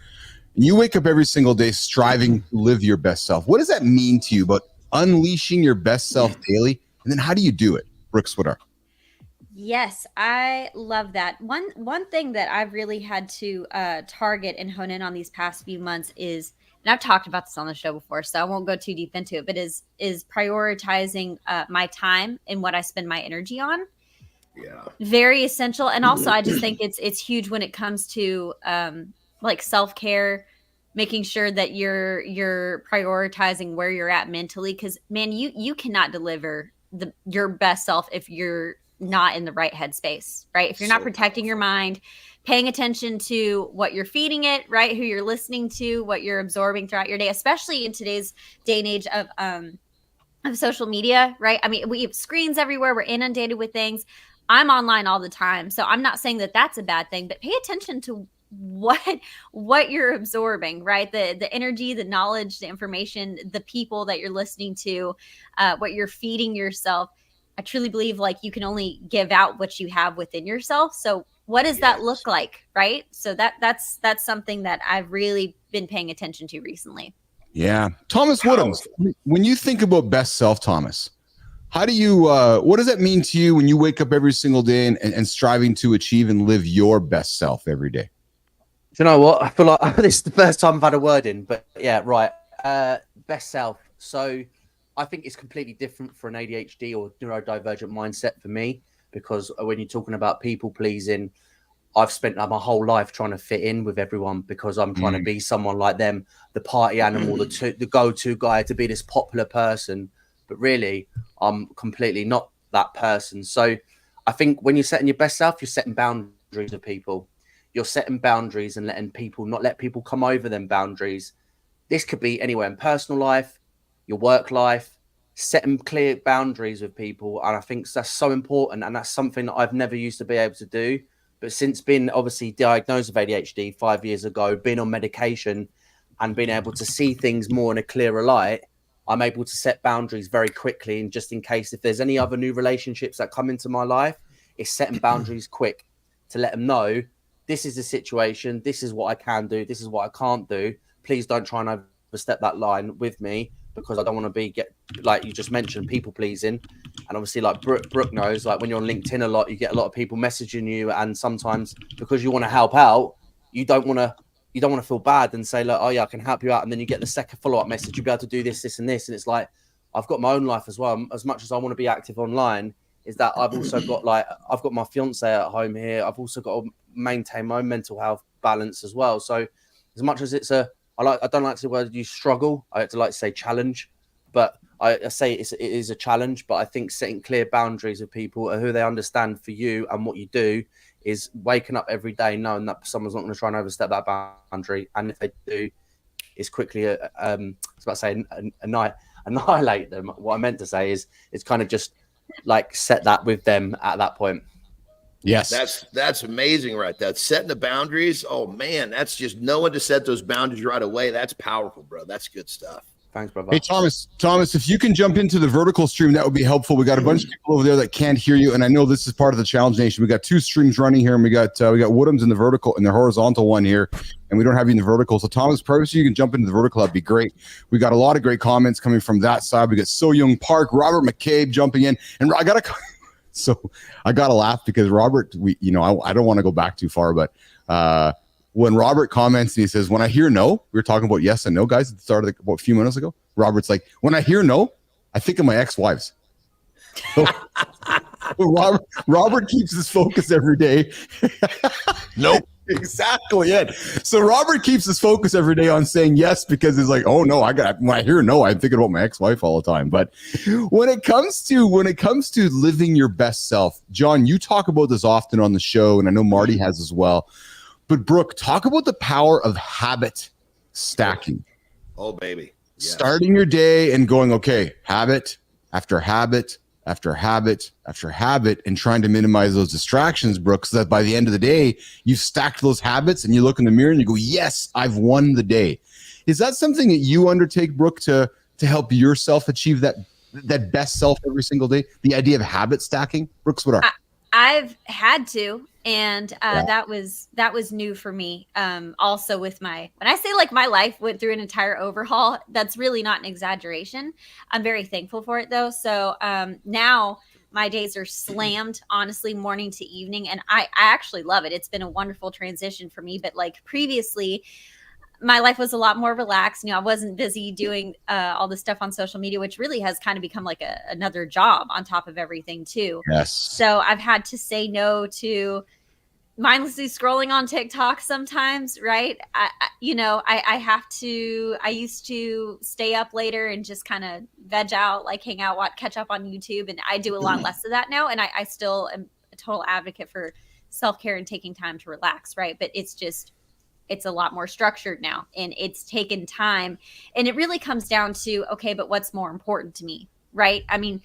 And you wake up every single day striving to live your best self. What does that mean to you about unleashing your best self daily? And then how do you do it? Brooke Sweedar. Yes, I love that. One thing that I've really had to target and hone in on these past few months is, and I've talked about this on the show before, so I won't go too deep into it, but is prioritizing my time and what I spend my energy on. Yeah, very essential. And also, I just think it's huge when it comes to like self-care, making sure that you're prioritizing where you're at mentally, because man, you cannot deliver your best self if you're not in the right headspace, right? If you're not protecting your mind, paying attention to what you're feeding it, right? Who you're listening to, what you're absorbing throughout your day, especially in today's day and age of social media, right? We have screens everywhere. We're inundated with things. I'm online all the time. So I'm not saying that that's a bad thing, but pay attention to what you're absorbing, right? The energy, the knowledge, the information, the people that you're listening to, what you're feeding yourself. I truly believe like you can only give out what you have within yourself. So what does that look like, right? So that's something that I've really been paying attention to recently. Yeah. Thomas Woodhams, when you think about best self, Thomas, how do you, what does that mean to you when you wake up every single day and striving to achieve and live your best self every day? Do you know what? I feel like this is the first time I've had a word in, but yeah, right. Best self. So I think it's completely different for an ADHD or neurodivergent mindset for me, because when you're talking about people pleasing, I've spent my whole life trying to fit in with everyone because I'm trying to be someone like them, the party animal, the go-to guy, to be this popular person. But really, I'm completely not that person. So I think when you're setting your best self, you're setting boundaries with people. You're setting boundaries and letting people, not let people come over them boundaries. This could be anywhere in personal life, your work life, setting clear boundaries with people. And I think that's so important. And that's something that I've never used to be able to do. But since being obviously diagnosed with ADHD 5 years ago, being on medication and being able to see things more in a clearer light, I'm able to set boundaries very quickly. And just in case if there's any other new relationships that come into my life, it's setting boundaries quick to let them know this is the situation. This is what I can do. This is what I can't do. Please don't try and overstep that line with me, because I don't want to get, like you just mentioned, people pleasing. And obviously, like Brooke knows, like when you're on LinkedIn a lot, you get a lot of people messaging you, and sometimes because you want to help out, you don't want to feel bad and say, look, oh yeah, I can help you out, and then you get the second follow-up message, you'll be able to do this, this, and this, and it's like, I've got my own life as well. As much as I want to be active online, is that I've also got I've got my fiance at home here. I've also got to maintain my own mental health balance as well. So as much as it's I don't like to say word you struggle. I like to say challenge, but I say it is a challenge. But I think setting clear boundaries with people who they understand for you and what you do is waking up every day knowing that someone's not going to try and overstep that boundary, and if they do, it's quickly I was about to say annihilate them. What I meant to say is it's kind of just like set that with them at that point. Yes. That's amazing, right? That's setting the boundaries. Oh man, that's just knowing to set those boundaries right away. That's powerful, bro. That's good stuff. Thanks, brother. Hey, Thomas, if you can jump into the vertical stream, that would be helpful. We got a bunch of people over there that can't hear you, and I know this is part of the Challenge Nation. We got 2 streams running here, and we got Woodhams in the vertical and the horizontal one here, and we don't have you in the vertical. So, Thomas, probably so you can jump into the vertical, that'd be great. We got a lot of great comments coming from that side. We got So Young Park, Robert McCabe jumping in, and I got to laugh because Robert, I don't want to go back too far, but when Robert comments and he says, when I hear no, we were talking about yes and no, guys, at the start of about a few minutes ago. Robert's like, when I hear no, I think of my ex-wives. So, Robert keeps his focus every day. Nope. Exactly it. So Robert keeps his focus every day on saying yes, because he's like, oh no, when I hear no, I'm thinking about my ex-wife all the time. But when it comes to living your best self, Jon, you talk about this often on the show, and I know Marty has as well. But Brooke, talk about the power of habit stacking. Oh baby. Yes. Starting your day and going, okay, habit after habit after habit after habit, and trying to minimize those distractions, Brooke, so that by the end of the day, you've stacked those habits and you look in the mirror and you go, yes, I've won the day. Is that something that you undertake, Brooke, to help yourself achieve that best self every single day? The idea of habit stacking? Brooke Sweedar. I've had to, and that was new for me. Also with when I say like my life went through an entire overhaul, that's really not an exaggeration. I'm very thankful for it though. So now my days are slammed, honestly, morning to evening, and I actually love it. It's been a wonderful transition for me. But like previously, my life was a lot more relaxed. I wasn't busy doing all the stuff on social media, which really has kind of become like another job on top of everything too. Yes. So I've had to say no to mindlessly scrolling on TikTok sometimes, right? I used to stay up later and just kind of veg out, like hang out, catch up on YouTube. And I do a lot less of that now. And I still am a total advocate for self-care and taking time to relax, right? But it's a lot more structured now, and it's taken time. And it really comes down to, okay, but what's more important to me, right? I mean,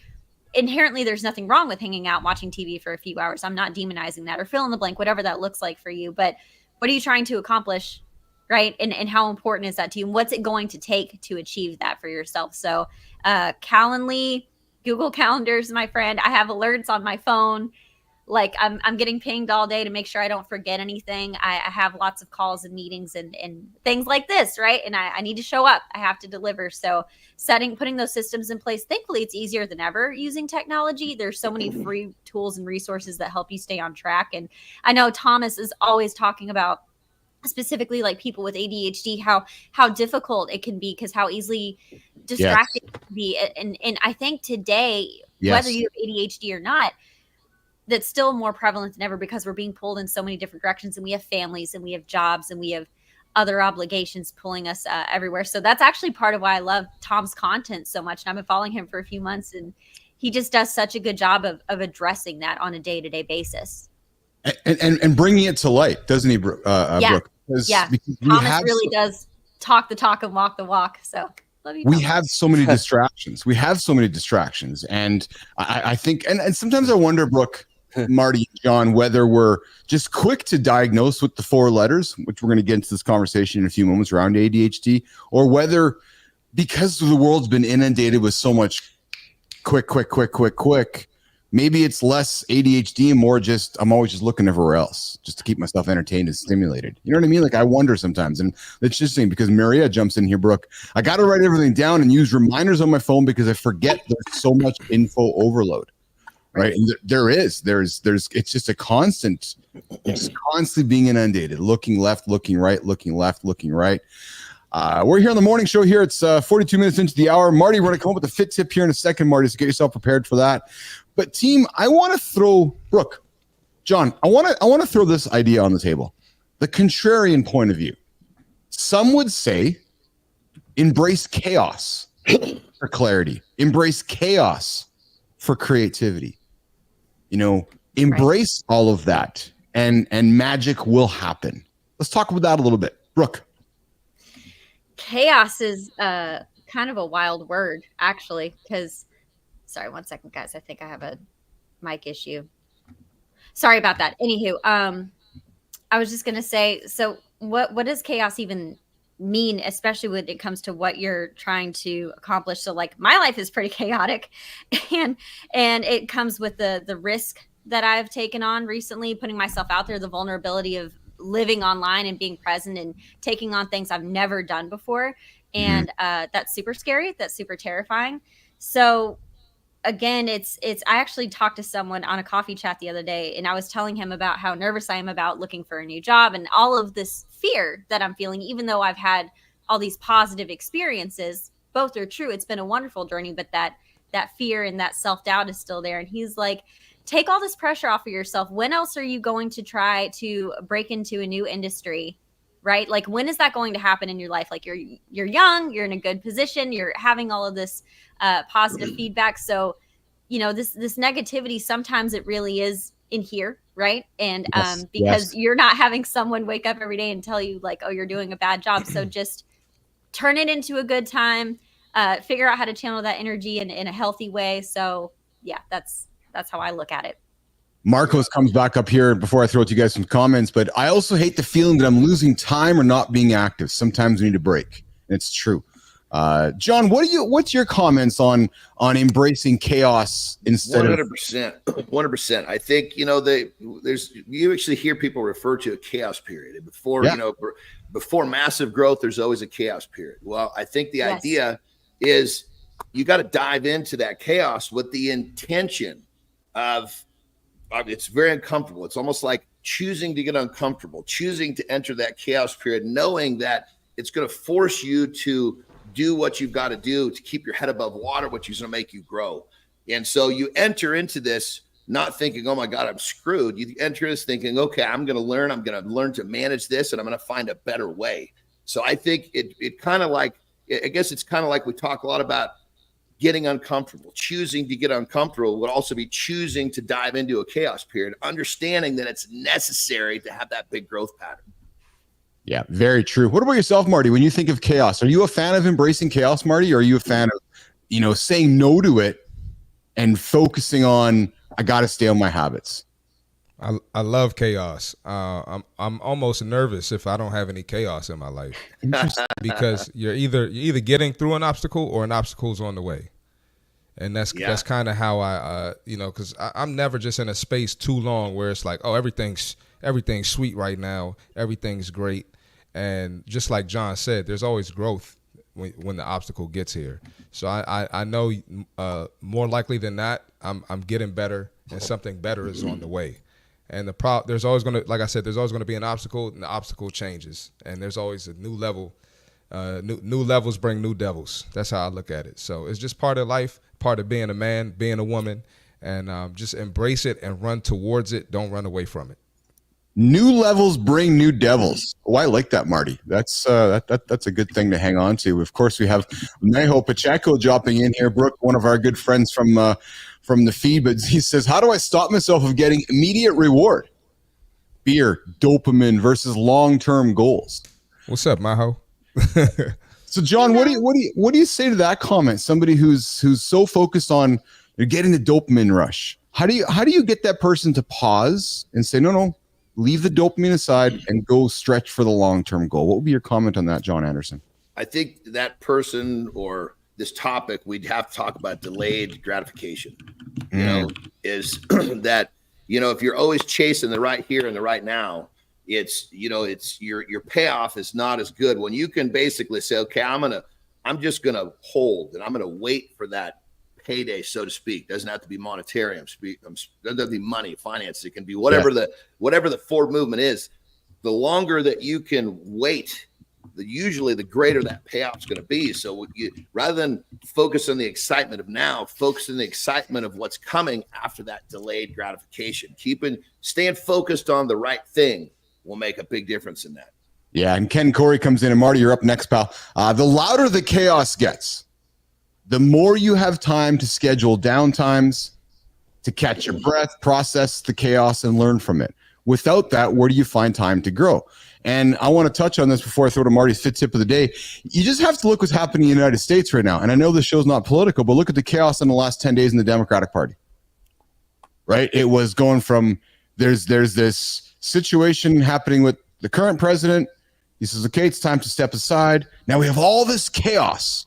inherently there's nothing wrong with hanging out, watching TV for a few hours. I'm not demonizing that, or fill in the blank, whatever that looks like for you. But what are you trying to accomplish, right? And how important is that to you? And what's it going to take to achieve that for yourself? So Calendly, Google Calendars, my friend. I have alerts on my phone. Like I'm getting pinged all day to make sure I don't forget anything. I have lots of calls and meetings and things like this, right? And I need to show up. I have to deliver. So putting those systems in place. Thankfully, it's easier than ever using technology. There's so many free tools and resources that help you stay on track. And I know Thomas is always talking about, specifically like people with ADHD, how difficult it can be, because how easily distracting it can be. And I think today, whether you have ADHD or not, that's still more prevalent than ever because we're being pulled in so many different directions, and we have families and we have jobs and we have other obligations pulling us everywhere. So that's actually part of why I love Tom's content so much. And I've been following him for a few months, and he just does such a good job of addressing that on a day-to-day basis. And bringing it to light, doesn't he, Brooke? Because Thomas really does talk the talk and walk the walk. So love you, we have so many distractions. And I think, and sometimes I wonder, Brooke, Marty, John, whether we're just quick to diagnose with the 4 letters, which we're going to get into this conversation in a few moments around ADHD, or whether because the world's been inundated with so much quick, maybe it's less ADHD and more just I'm always just looking everywhere else just to keep myself entertained and stimulated. You know what I mean? Like I wonder sometimes, and it's just saying because Maria jumps in here, Brooke, I got to write everything down and use reminders on my phone because I forget there's so much info overload. Right. And there's it's just a constant, it's constantly being inundated, looking left, looking right, looking left, looking right. We're here on the morning show here. It's 42 minutes into the hour. Marty, we're going to come up with a fit tip here in a second, Marty, so get yourself prepared for that. But team, I want to throw Brooke, John, I want to throw this idea on the table. The contrarian point of view. Some would say embrace chaos for clarity, embrace chaos for creativity. You know, embrace all of that and magic will happen. Let's talk about that a little bit. Brooke. Chaos is kind of a wild word, actually, because, sorry, 1 second, guys. I think I have a mic issue. Sorry about that. Anywho, I was just going to say, so what does chaos even mean, especially when it comes to what you're trying to accomplish? So like my life is pretty chaotic and it comes with the risk that I've taken on recently, putting myself out there, the vulnerability of living online and being present and taking on things I've never done before. And that's super scary. That's super terrifying. So again, I actually talked to someone on a coffee chat the other day, and I was telling him about how nervous I am about looking for a new job and all of this fear that I'm feeling, even though I've had all these positive experiences. Both are true. It's been a wonderful journey, but that fear and that self-doubt is still there. And he's like, take all this pressure off of yourself. When else are you going to try to break into a new industry? Right? Like, when is that going to happen in your life? Like, you're young, you're in a good position, you're having all of this positive feedback. So, you know, this negativity, sometimes it really is in here, right? And because you're not having someone wake up every day and tell you like, oh, you're doing a bad job. So just turn it into a good time, figure out how to channel that energy in a healthy way. So yeah, that's how I look at it. Marcos comes back up here before I throw to you guys some comments, but I also hate the feeling that I'm losing time or not being active. Sometimes we need a break. It's true. John, what's your comments on embracing chaos instead 100%, 100%. I think, you know, you actually hear people refer to a chaos period before, you know, before massive growth, there's always a chaos period. Well, I think the idea is you got to dive into that chaos with the intention of, it's very uncomfortable. It's almost like choosing to get uncomfortable, choosing to enter that chaos period, knowing that it's going to force you to do what you've got to do to keep your head above water, which is going to make you grow. And so you enter into this not thinking, oh my God, I'm screwed. You enter this thinking, okay, I'm going to learn to manage this, and I'm going to find a better way. So I think it kind of like, I guess it's kind of like we talk a lot about getting uncomfortable. Choosing to get uncomfortable would also be choosing to dive into a chaos period, understanding that it's necessary to have that big growth pattern. Yeah, very true. What about yourself, Marty? When you think of chaos, are you a fan of embracing chaos, Marty? Or are you a fan of, you know, saying no to it and focusing on, I got to stay on my habits? I love chaos. I'm almost nervous if I don't have any chaos in my life, because you're either getting through an obstacle or an obstacle's on the way, and that's kind of how I you know, because I'm never just in a space too long where it's like, oh, everything's sweet right now, everything's great, and just like John said, there's always growth when the obstacle gets here. So I know more likely than not, I'm getting better, and something better is on the way. And there's always going to, like I said, there's always going to be an obstacle, and the obstacle changes. And there's always a new level New levels bring new devils. That's how I look at it. So it's just part of life, part of being a man, being a woman, and just embrace it and run towards it. Don't run away from it. New levels bring new devils. Oh, I like that, Marty. That's that's a good thing to hang on to. Of course, we have Neho Pacheco dropping in here. Brooke, one of our good friends from the feed, but he says, "How do I stop myself of getting immediate reward? Beer, dopamine versus long-term goals." What's up, Maho? So, John, what do you say to that comment? Somebody who's so focused on getting the dopamine rush. How do you get that person to pause and say, no, leave the dopamine aside and go stretch for the long-term goal? What would be your comment on that, Jon Andersen? I think that person or this topic, we'd have to talk about delayed gratification. You know, is that, if you're always chasing the right here and the right now, it's your payoff is not as good when you can basically say, okay, I'm just gonna hold and I'm gonna wait for that payday, so to speak. Doesn't have to be monetary. Doesn't have to be money, finance. It can be whatever the forward movement is. The longer that you can wait, usually the greater that payoff's going to be. So rather than focus on the excitement of now, focus on the excitement of what's coming after that delayed gratification. Staying focused on the right thing will make a big difference in that. Yeah, and Ken Corey comes in, and Marty, you're up next, pal. The louder the chaos gets, the more you have time to schedule downtimes, to catch your breath, process the chaos, and learn from it. Without that, where do you find time to grow? And I want to touch on this before I throw to Marty's fit tip of the day. You just have to look what's happening in the United States right now. And I know this show's not political, but look at the chaos in the last 10 days in the Democratic Party. Right? It was going from there's this situation happening with the current president. He says, okay, it's time to step aside. Now we have all this chaos,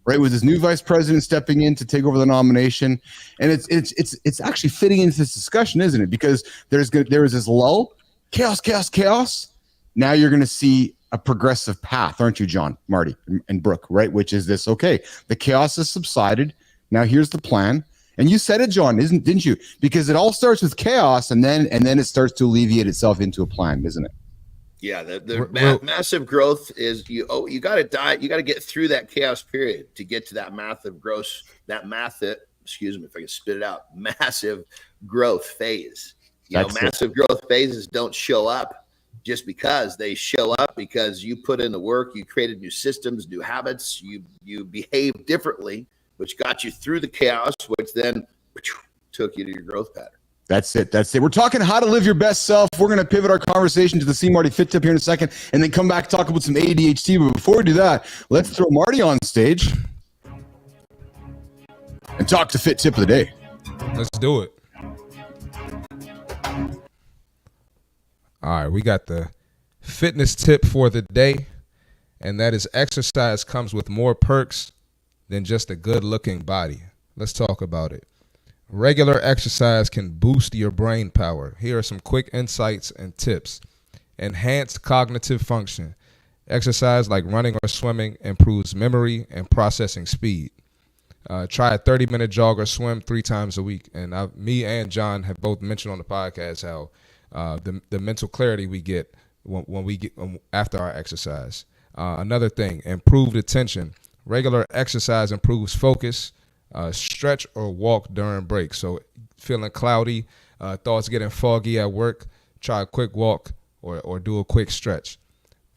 right, with his new vice president stepping in to take over the nomination. And it's actually fitting into this discussion, isn't it? Because there is this lull, chaos. Now you're going to see a progressive path, aren't you, John, Marty, and Brooke, right? Which is this, okay, the chaos has subsided. Now here's the plan. And you said it, John, didn't you? Because it all starts with chaos and then it starts to alleviate itself into a plan, isn't it? Yeah, massive growth is you got to die. You got to get through that chaos period to get to that massive growth. Excuse me if I can spit it out. Massive growth phase. Massive growth phases don't show up just because. They show up because you put in the work, you created new systems, new habits, you behave differently, which got you through the chaos, which then took you to your growth pattern. That's it. We're talking how to live your best self. We're going to pivot our conversation to the C Marty Fit Tip here in a second, and then come back talk about some ADHD. But before we do that, let's throw Marty on stage and talk to Fit Tip of the Day. Let's do it. All right, we got the fitness tip for the day, and that is exercise comes with more perks than just a good-looking body. Let's talk about it. Regular exercise can boost your brain power. Here are some quick insights and tips. Enhanced cognitive function. Exercise like running or swimming improves memory and processing speed. Try a 30-minute jog or swim 3 times a week. And me and John have both mentioned on the podcast how the mental clarity we get when we get after our exercise. Another thing, improved attention. Regular exercise improves focus. Stretch or walk during breaks. So feeling cloudy, thoughts getting foggy at work, try a quick walk or do a quick stretch.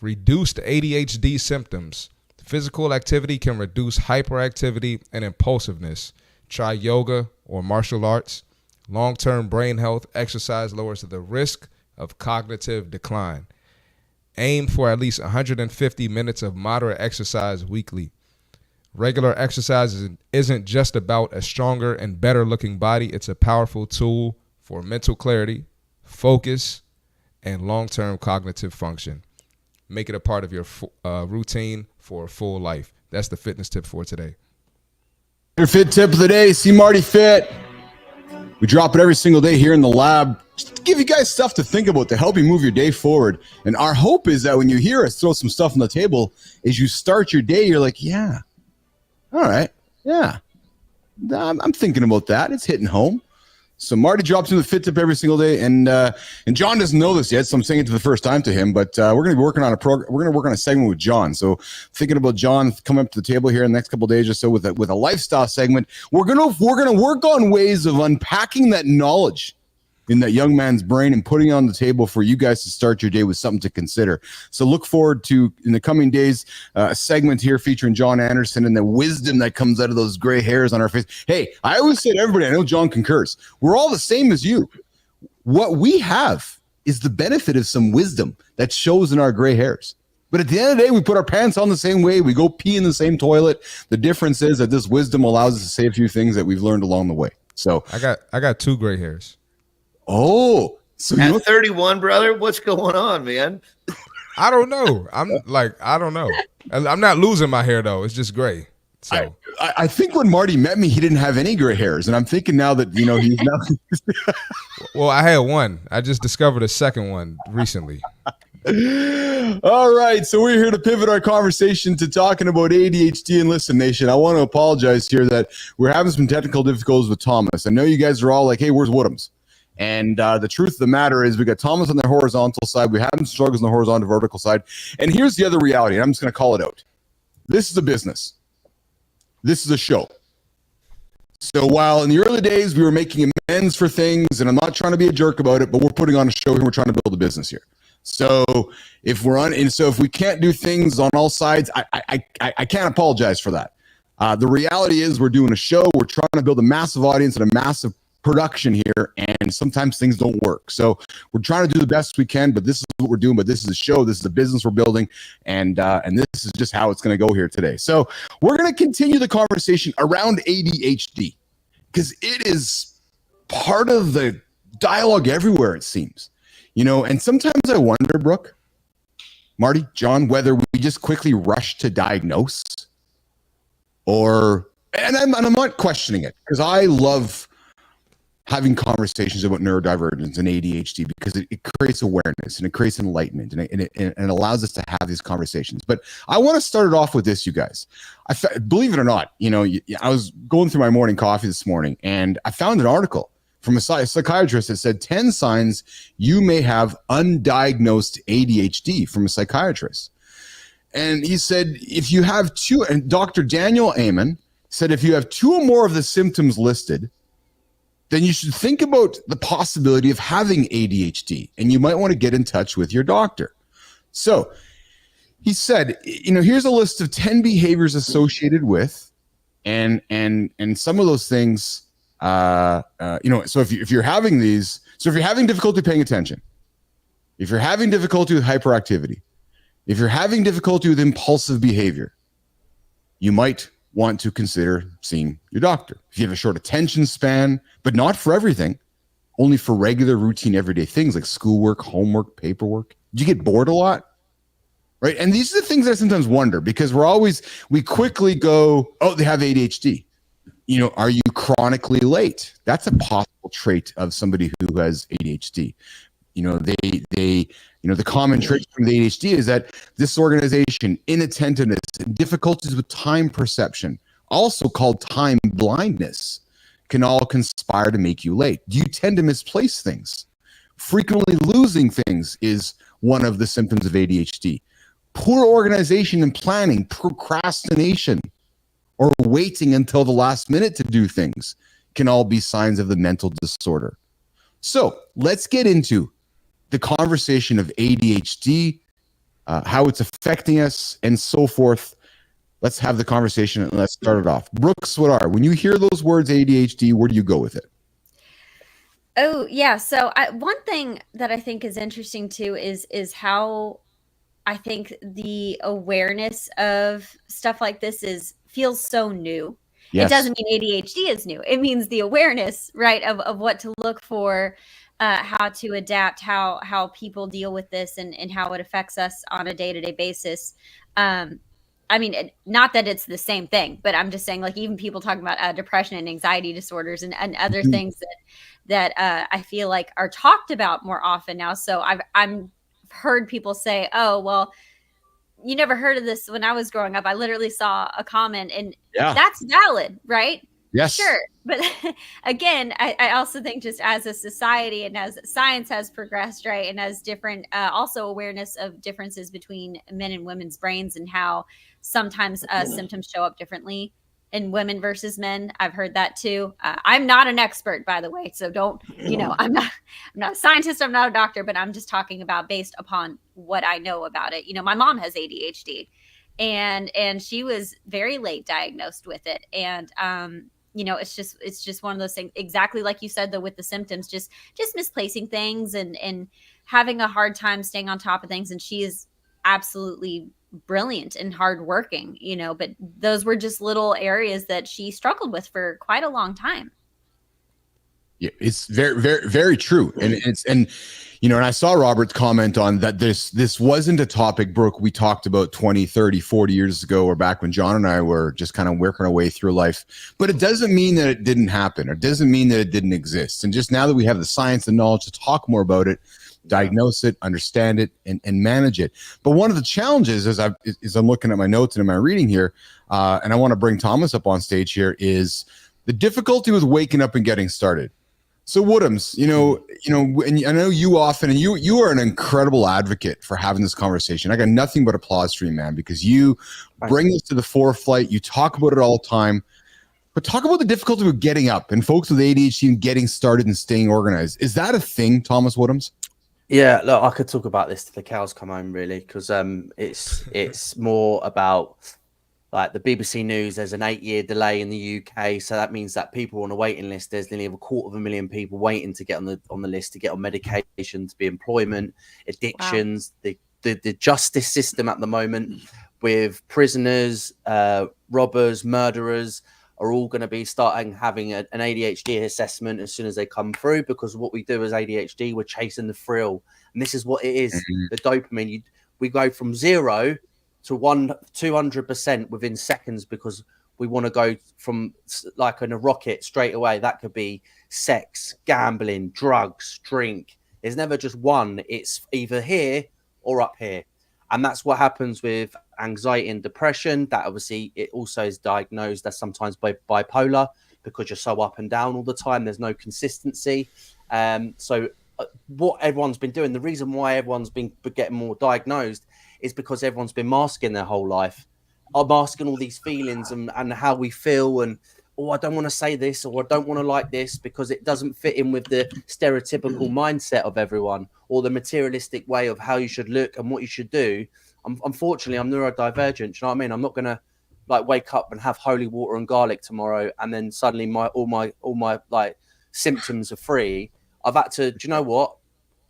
Reduce the ADHD symptoms. Physical activity can reduce hyperactivity and impulsiveness. Try yoga or martial arts. Long-term brain health, exercise lowers the risk of cognitive decline. Aim for at least 150 minutes of moderate exercise weekly. Regular exercise isn't just about a stronger and better looking body. It's a powerful tool for mental clarity, focus, and long-term cognitive function. Make it a part of your routine for a full life. That's the fitness tip for today. Your fit tip of the day, C Marty Fit. We drop it every single day here in the lab just to give you guys stuff to think about to help you move your day forward. And our hope is that when you hear us throw some stuff on the table, as you start your day, you're like, yeah. All right. Yeah. I'm thinking about that. It's hitting home. So Marty drops in the fit tip every single day, and Jon doesn't know this yet, so I'm saying it for the first time to him. But we're going to be working on we're going to work on a segment with Jon. So thinking about Jon coming up to the table here in the next couple of days or so with a lifestyle segment. We're gonna work on ways of unpacking that knowledge in that young man's brain and putting it on the table for you guys to start your day with something to consider. So look forward to, in the coming days, a segment here featuring Jon Andersen and the wisdom that comes out of those gray hairs on our face. Hey, I always say to everybody, I know Jon concurs, we're all the same as you. What we have is the benefit of some wisdom that shows in our gray hairs. But at the end of the day, we put our pants on the same way. We go pee in the same toilet. The difference is that this wisdom allows us to say a few things that we've learned along the way. So I got 2 gray hairs. Oh, so at 31, brother, what's going on, man? I don't know. I don't know. I'm not losing my hair though. It's just gray. So I think when Marty met me, he didn't have any gray hairs, and I'm thinking now that he's now. Well, I had one. I just discovered a second one recently. All right, so we're here to pivot our conversation to talking about ADHD. And listen, Nation, I want to apologize here that we're having some technical difficulties with Thomas. I know you guys are all like, "Hey, where's Woodhams?" And the truth of the matter is we got Thomas on the horizontal side. We have some struggles on the horizontal vertical side. And here's the other reality, and I'm just going to call it out. This is a business. This is a show. So while in the early days we were making amends for things, and I'm not trying to be a jerk about it, but we're putting on a show here. We're trying to build a business here. So if we can't do things on all sides, I can't apologize for that. The reality is we're doing a show. We're trying to build a massive audience and a massive production here, and sometimes things don't work. So we're trying to do the best we can, but this is what we're doing. But this is a show. This is a business we're building, and this is just how it's going to go here today. So we're going to continue the conversation around ADHD because it is part of the dialogue everywhere, it seems. And sometimes I wonder, Brooke, Marty, Jon, whether we just quickly rush to diagnose and I'm not questioning it because I love having conversations about neurodivergence and ADHD because it creates awareness and it creates enlightenment and it allows us to have these conversations. But I want to start it off with this, you guys. Believe it or not, I was going through my morning coffee this morning and I found an article from a psychiatrist that said 10 signs you may have undiagnosed ADHD from a psychiatrist. And he said, if you have two, and Dr. Daniel Amen said, if you have 2 or more of the symptoms listed, then you should think about the possibility of having ADHD, and you might want to get in touch with your doctor. So he said, here's a list of 10 behaviors associated with, and some of those things, so if you're having these, so if you're having difficulty paying attention, if you're having difficulty with hyperactivity, if you're having difficulty with impulsive behavior, you might want to consider seeing your doctor. If you have a short attention span, but not for everything, only for regular, routine, everyday things like schoolwork, homework, paperwork. Do you get bored a lot? Right? And these are the things I sometimes wonder because we quickly go, oh, they have ADHD. Are you chronically late? That's a possible trait of somebody who has ADHD. The common trait from the ADHD is that disorganization, inattentiveness, difficulties with time perception, also called time blindness, can all conspire to make you late. Do you tend to misplace things? Frequently losing things is one of the symptoms of ADHD. Poor organization and planning, procrastination, or waiting until the last minute to do things can all be signs of the mental disorder. So let's get into the conversation of ADHD, how it's affecting us, and so forth. Let's have the conversation and let's start it off. Brooke Sweedar, when you hear those words ADHD, where do you go with it? Oh, yeah. So one thing that I think is interesting too is how I think the awareness of stuff like this feels so new. Yes. It doesn't mean ADHD is new. It means the awareness, right, of what to look for, how to adapt, how people deal with this and how it affects us on a day-to-day basis. Not that it's the same thing, but I'm just saying, like, even people talking about depression and anxiety disorders and other things that I feel like are talked about more often now. So I've heard people say, oh, well, you never heard of this when I was growing up. I literally saw a comment and that's valid, right? Yes. Sure. But again, I also think just as a society and as science has progressed, right, and as different, also awareness of differences between men and women's brains and how sometimes symptoms show up differently in women versus men. I've heard that too. I'm not an expert, by the way, so don't, I'm not a scientist, I'm not a doctor, but I'm just talking about based upon what I know about it. My mom has ADHD, and she was very late diagnosed with it, and it's just one of those things, exactly like you said, though, with the symptoms, just misplacing things and having a hard time staying on top of things. And she is absolutely brilliant and hardworking, but those were just little areas that she struggled with for quite a long time. Yeah, it's very, very, very true. And I saw Robert's comment on that. This wasn't a topic, Brooke, we talked about 20, 30, 40 years ago, or back when Jon and I were just kind of working our way through life. But it doesn't mean that it didn't happen, or it doesn't mean that it didn't exist. And just now that we have the science and knowledge to talk more about it, diagnose it, understand it, and manage it. But one of the challenges as I'm looking at my notes and in my reading here, and I want to bring Thomas up on stage here, is the difficulty with waking up and getting started. So Woodhams, and I know you often, and you are an incredible advocate for having this conversation. I got nothing but applause for you, man, because you bring this to the forefront. You talk about it all the time, but talk about the difficulty of getting up and folks with ADHD and getting started and staying organized. Is that a thing, Thomas Woodhams? Yeah, look, I could talk about this till the cows come home, really, because it's more about, like, the BBC News. There's an 8-year delay in the UK, so that means that people on a waiting list. There's nearly 250,000 people waiting to get on the list, to get on medication, to be employment, addictions. Wow. The justice system at the moment, with prisoners, robbers, murderers, are all going to be starting having an ADHD assessment as soon as they come through, because what we do as ADHD, we're chasing the thrill, and this is what it is. The dopamine. We go from 0 to 200% within seconds, because we want to go from, like in a rocket, straight away. That could be sex, gambling, drugs, drink. There's never just one. It's either here or up here. And that's what happens with anxiety and depression. That obviously it also is diagnosed as sometimes by bipolar, because you're so up and down all the time. There's no consistency. So what everyone's been doing, the reason why everyone's been getting more diagnosed, is because everyone's been masking their whole life, masking all these feelings and how we feel. And, I don't want to say this, or I don't want to like this, because it doesn't fit in with the stereotypical mindset of everyone, or the materialistic way of how you should look and what you should do. Unfortunately, I'm neurodivergent. Do you know what I mean? I'm not going to wake up and have holy water and garlic tomorrow, and then suddenly all my symptoms are free. I've had to, do you know what?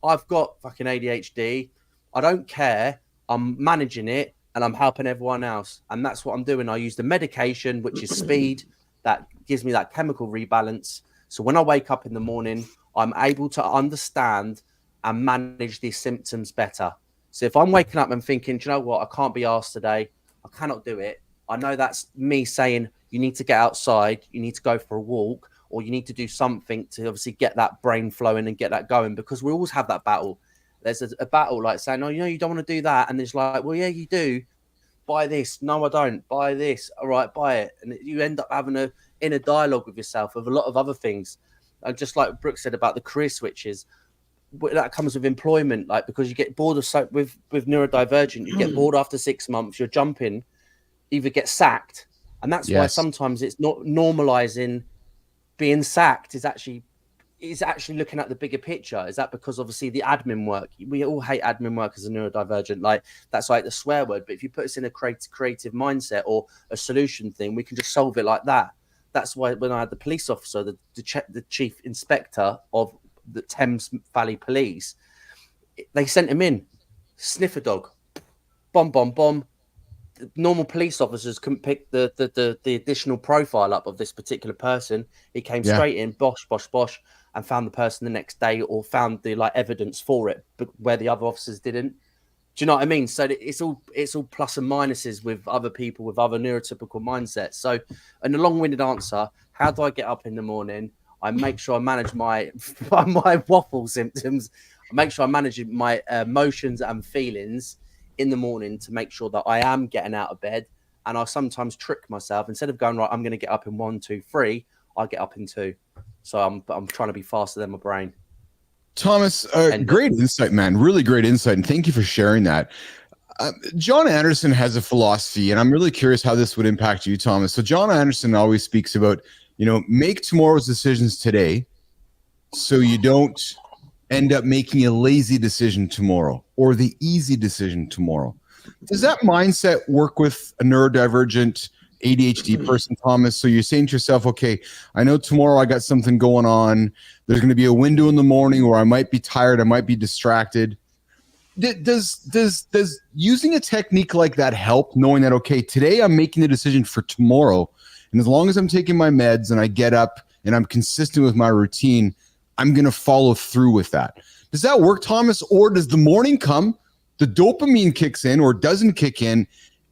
I've got fucking ADHD. I don't care. I'm managing it, and I'm helping everyone else. And that's what I'm doing. I use the medication, which is speed, that gives me that chemical rebalance. So when I wake up in the morning, I'm able to understand and manage these symptoms better. So if I'm waking up and thinking, do you know what? I can't be arsed today. I cannot do it. I know that's me saying, you need to get outside, you need to go for a walk, or you need to do something to obviously get that brain flowing and get that going, because we always have that battle. There's a battle, like saying, oh, you don't want to do that. And it's like, well, yeah, you do. Buy this. No, I don't. Buy this. All right, buy it. And you end up having a inner dialogue with yourself of a lot of other things. And just like Brooke said about the career switches, that comes with employment, because you get bored of with neurodivergent, you get bored after 6 months, you're jumping, either get sacked. And that's why sometimes it's not normalizing being sacked, is actually looking at the bigger picture. Is that because obviously the admin work, we all hate admin work as a neurodivergent, that's like the swear word. But if you put us in a creative mindset or a solution thing, we can just solve it like that. That's why when I had the police officer, the chief inspector of the Thames Valley Police, they sent him in, sniffer dog, bomb. Normal police officers couldn't pick the additional profile up of this particular person. He came straight in, bosh, and found the person the next day, or found the evidence for it, but where the other officers didn't. Do you know what I mean? So it's all plus and minuses with other people with other neurotypical mindsets. So, in a long-winded answer, how do I get up in the morning? I make sure I manage my waffle symptoms. I make sure I manage my emotions and feelings in the morning to make sure that I am getting out of bed. And I sometimes trick myself. Instead of going, right, I'm going to get up in 1, 2, 3, I get up in 2. So I'm trying to be faster than my brain. Thomas, great insight, man. Really great insight. And thank you for sharing that. Jon Andersen has a philosophy, and I'm really curious how this would impact you, Thomas. So Jon Andersen always speaks about, make tomorrow's decisions today so you don't end up making a lazy decision tomorrow or the easy decision tomorrow. Does that mindset work with a neurodivergent ADHD person, Thomas? So you're saying to yourself, okay, I know tomorrow I got something going on. There's going to be a window in the morning where I might be tired. I might be distracted. Does using a technique like that help, knowing that, okay, today I'm making the decision for tomorrow, and as long as I'm taking my meds and I get up and I'm consistent with my routine, I'm going to follow through with that. Does that work, Thomas? Or does the morning come, the dopamine kicks in or doesn't kick in,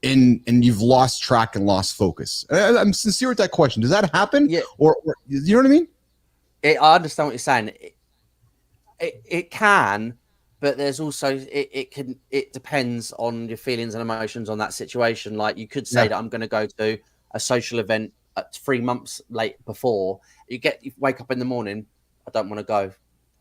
and you've lost track and lost focus? I'm sincere with that question. Does that happen? Yeah. Or you know what I mean? I understand what you're saying. It can, but there's also it depends on your feelings and emotions on that situation. Like you could say that I'm going to go to a social event 3 months late before. You wake up in the morning, I don't want to go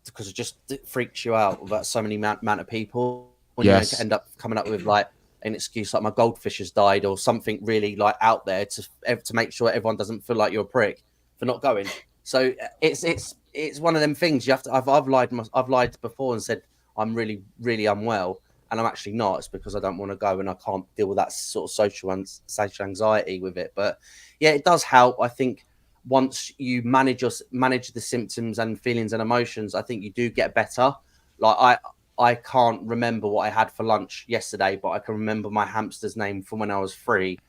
because it freaks you out about so many amount of people. When you end up coming up with like an excuse like my goldfish has died or something really like out there to make sure everyone doesn't feel like you're a prick for not going. So it's one of them things you have to. I've lied before and said I'm really, really unwell, and I'm actually not. It's because I don't want to go and I can't deal with that sort of social anxiety with it. But yeah, it does help. I think once you manage the symptoms and feelings and emotions, I think you do get better. Like I can't remember what I had for lunch yesterday, but I can remember my hamster's name from when I was 3. Do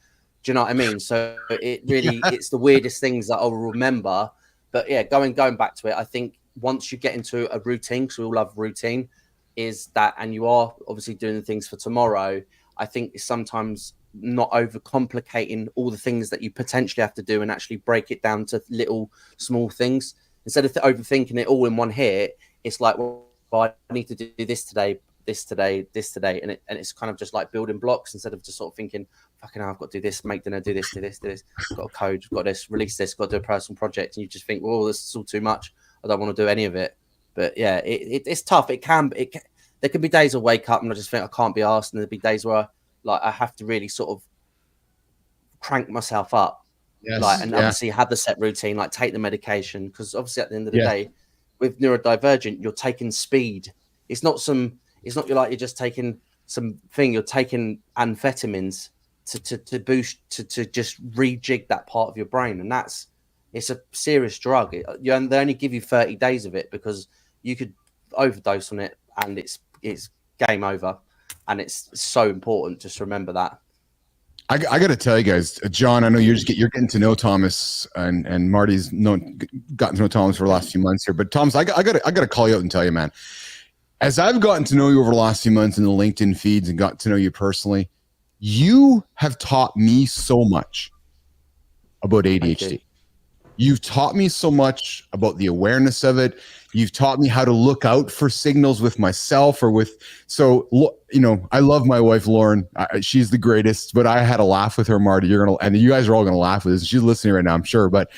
you know what I mean? So it really, it's the weirdest things that I'll remember. But yeah, going back to it, I think once you get into a routine, because we all love routine, is that, and you are obviously doing things for tomorrow, I think it's sometimes not overcomplicating all the things that you potentially have to do and actually break it down to little small things. Instead of overthinking it all in one hit, it's like, well, I need to do this today, and it's kind of just like building blocks instead of just sort of thinking, fucking hell, I've got to do this, make dinner, do this, I've got a code, got this, release this, got to do a personal project, and you just think, well, this is all too much. I don't want to do any of it. But yeah, it's tough. There can be days I wake up and I just think I can't be arsed, and there'll be days where I have to really sort of crank myself up, obviously have the set routine, like take the medication, because obviously at the end of the day, with neurodivergent, you're taking speed. It's not you're just taking something. You're taking amphetamines to boost to just rejig that part of your brain, and it's a serious drug. They only give you 30 days of it because you could overdose on it, and it's game over. And it's so important just to remember that. I got to tell you guys, John, I know you're getting to know Thomas, and Marty's gotten to know Thomas for the last few months here. But Thomas, I got to call you out and tell you, man, as I've gotten to know you over the last few months in the LinkedIn feeds and got to know you personally, you have taught me so much about ADHD. You've taught me so much about the awareness of it. You've taught me how to look out for signals with myself or with, I love my wife, Lauren. She's the greatest, but I had a laugh with her, Marty. And you guys are all going to laugh with this. She's listening right now, I'm sure. But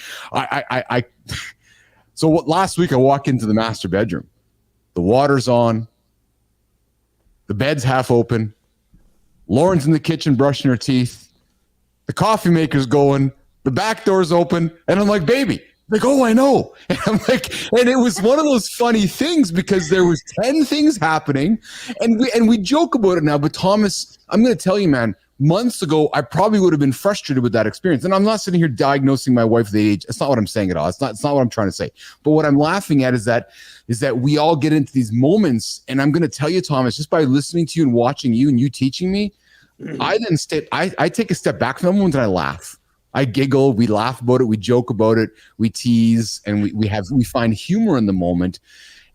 last week I walk into the master bedroom. The water's on. The bed's half open. Lauren's in the kitchen brushing her teeth. The coffee maker's going. The back door's open, and I'm like, baby. Like, oh, I know. And I'm like, and it was one of those funny things because there was 10 things happening, and we joke about it now. But Thomas, I'm going to tell you, man, months ago, I probably would have been frustrated with that experience. And I'm not sitting here diagnosing my wife with ADHD. That's not what I'm saying at all. It's not what I'm trying to say. But what I'm laughing at is that we all get into these moments. And I'm going to tell you, Thomas, just by listening to you and watching you and you teaching me, I take a step back from the moment and I laugh. I giggle, we laugh about it, we joke about it, we tease, and we find humor in the moment.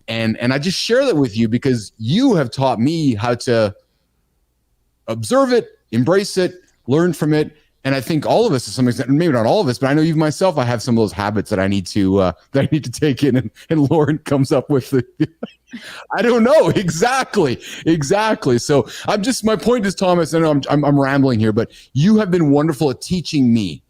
And I just share that with you because you have taught me how to observe it, embrace it, learn from it. And I think all of us to some extent, maybe not all of us, but I know even myself, I have some of those habits that I need to take in, and Lauren comes up with the I don't know. Exactly. So my point is, Thomas, I know I'm rambling here, but you have been wonderful at teaching me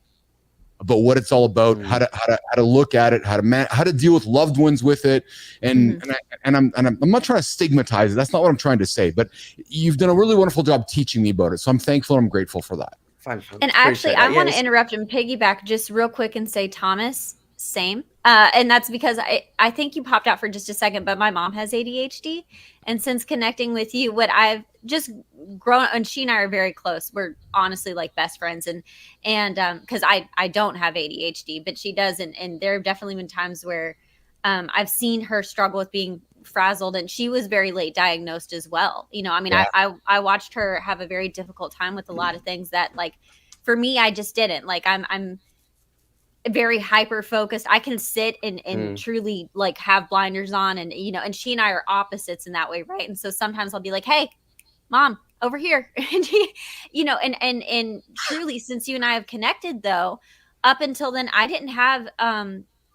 about what it's all about, how to look at it, how to deal with loved ones with it, and I'm not trying to stigmatize it. That's not what I'm trying to say. But you've done a really wonderful job teaching me about it, so I'm thankful and I'm grateful for that. And actually, I want to interrupt and piggyback just real quick and say, Thomas, same. And that's because I think you popped out for just a second, but my mom has ADHD. And since connecting with you, what I've just grown, and she and I are very close. We're honestly like best friends. And because I don't have ADHD, but she does. And there have definitely been times where I've seen her struggle with being frazzled, and she was very late diagnosed as well. You know, I mean, I watched her have a very difficult time with a lot of things that, like, for me, I just didn't. Like, I'm very hyper focused. I can sit and truly like have blinders on, and you know, and she and I are opposites in that way, right? And so sometimes I'll be like, "Hey, mom, over here," and you know, and truly, since you and I have connected, though, up until then, I didn't have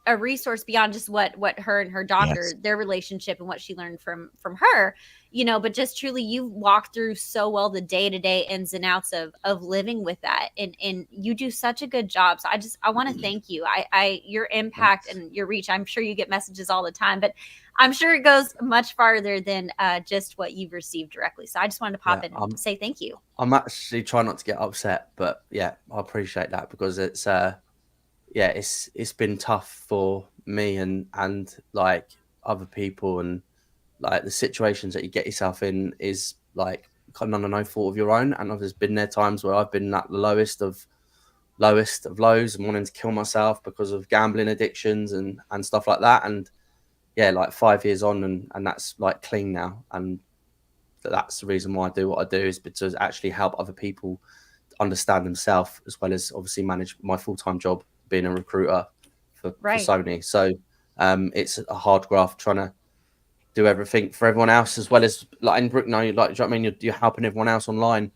a resource beyond just what her and her doctor, their relationship, and what she learned from her, you know, but just truly, you walk through so well the day-to-day ins and outs of living with that, and you do such a good job. So I want to thank you. Your impact and your reach, I'm sure you get messages all the time, but I'm sure it goes much farther than just what you've received directly. So I just wanted to pop in and say thank you. I'm actually trying not to get upset, but yeah, I appreciate that, because it's it's been tough for me and like other people, and like the situations that you get yourself in is like kind of no fault of your own. And there's been there times where I've been at the lowest of lows and wanting to kill myself because of gambling addictions and stuff like that. And yeah, like 5 years on, and that's like clean now. And that's the reason why I do what I do, is to actually help other people understand themselves, as well as obviously manage my full-time job being a recruiter for Sony. So it's a hard graft trying to do everything for everyone else, as well as like in Brooke now, like, do you know what I mean? You're helping everyone else online,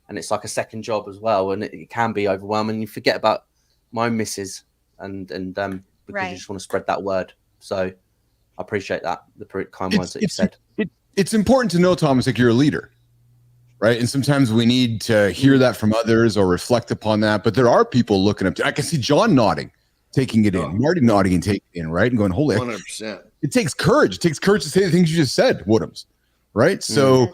and it's like a second job as well, and it can be overwhelming. You forget about my own misses and because you just want to spread that word. So I appreciate that, the kind words that you said. It's important to know, Thomas, like, you're a leader, right? And sometimes we need to hear that from others or reflect upon that. But there are people looking up to. I can see John nodding, taking it in, Marty nodding and taking it in, right? And going, holy, 100%. It takes courage. It takes courage to say the things you just said, Woodhams, right? So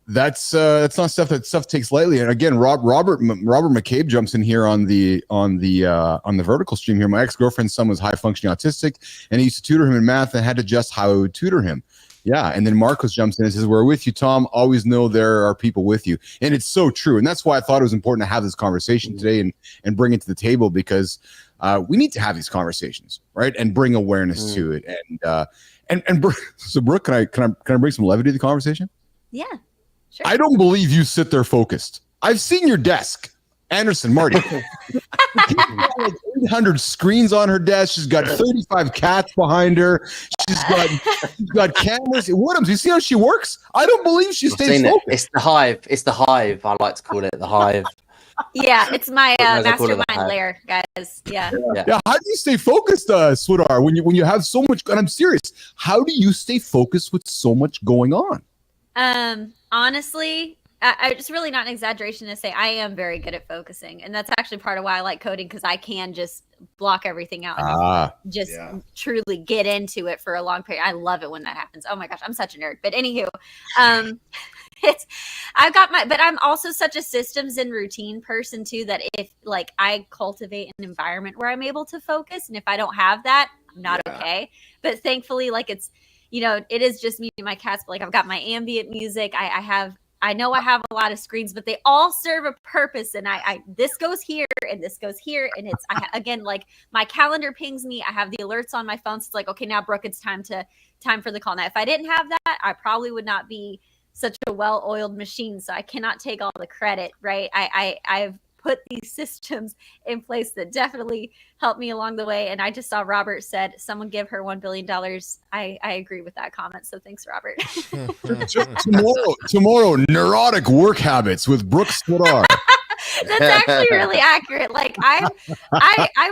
that's not stuff that takes lightly. And again, Robert McCabe jumps in here on the vertical stream here. My ex-girlfriend's son was high functioning autistic, and he used to tutor him in math and had to adjust how I would tutor him. Yeah. And then Marcos jumps in and says, "We're with you, Tom. Always know there are people with you." And it's so true. And that's why I thought it was important to have this conversation today and bring it to the table, because we need to have these conversations, right? And bring awareness to it. And so Brooke, can I bring some levity to the conversation? Yeah, sure. I don't believe you sit there focused. I've seen your desk. Andersen, Marty. She's got like 800 screens on her desk. She's got 35 cats behind her. She's got cameras. Woodhams, you see how she works? I don't believe she stays focused. It's the hive. It's the hive. I like to call it the hive. Yeah, it's my mastermind lair, guys. Yeah. How do you stay focused, Sweedar, when you have so much? And I'm serious. How do you stay focused with so much going on? Honestly, it's really not an exaggeration to say I am very good at focusing, and that's actually part of why I like coding, because I can just block everything out and truly get into it for a long period. I love it when that happens. Oh my gosh, I'm such a nerd. But anywho, but I'm also such a systems and routine person too, that if like I cultivate an environment where I'm able to focus, and if I don't have that, I'm not okay. But thankfully, like, it's, you know, it is just me and my cats, but like I've got my ambient music. I know I have a lot of screens, but they all serve a purpose. And this goes here and this goes here. And it's, again, like my calendar pings me. I have the alerts on my phone. So it's like, okay, now Brooke, it's time for the call. Now, if I didn't have that, I probably would not be such a well-oiled machine. So I cannot take all the credit, right? I've put these systems in place that definitely helped me along the way. And I just saw Robert said, someone give her $1 billion. I agree with that comment. So thanks, Robert. tomorrow, neurotic work habits with Brooke Sweedar. That's actually really accurate. Like I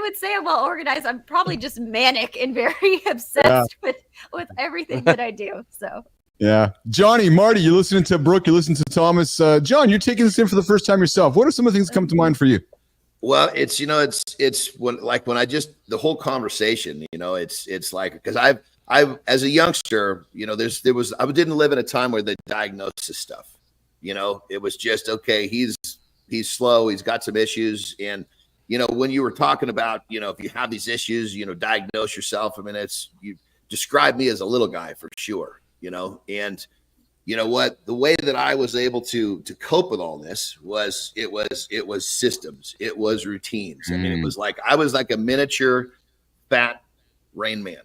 would say I'm well organized. I'm probably just manic and very obsessed with everything that I do. So. Yeah. Johnny, Marty, you're listening to Brooke, you're listening to Thomas. John, you're taking this in for the first time yourself. What are some of the things that come to mind for you? Well, it's when I just, the whole conversation, it's like, because I've as a youngster, I didn't live in a time where they diagnosed this stuff. It was just, okay, he's slow, he's got some issues. And, when you were talking about, if you have these issues, diagnose yourself. I mean, you describe me as a little guy for sure, and you know what, the way that I was able to cope with all this was it was systems, it was routines. I mean, it was like I was like a miniature fat Rain Man.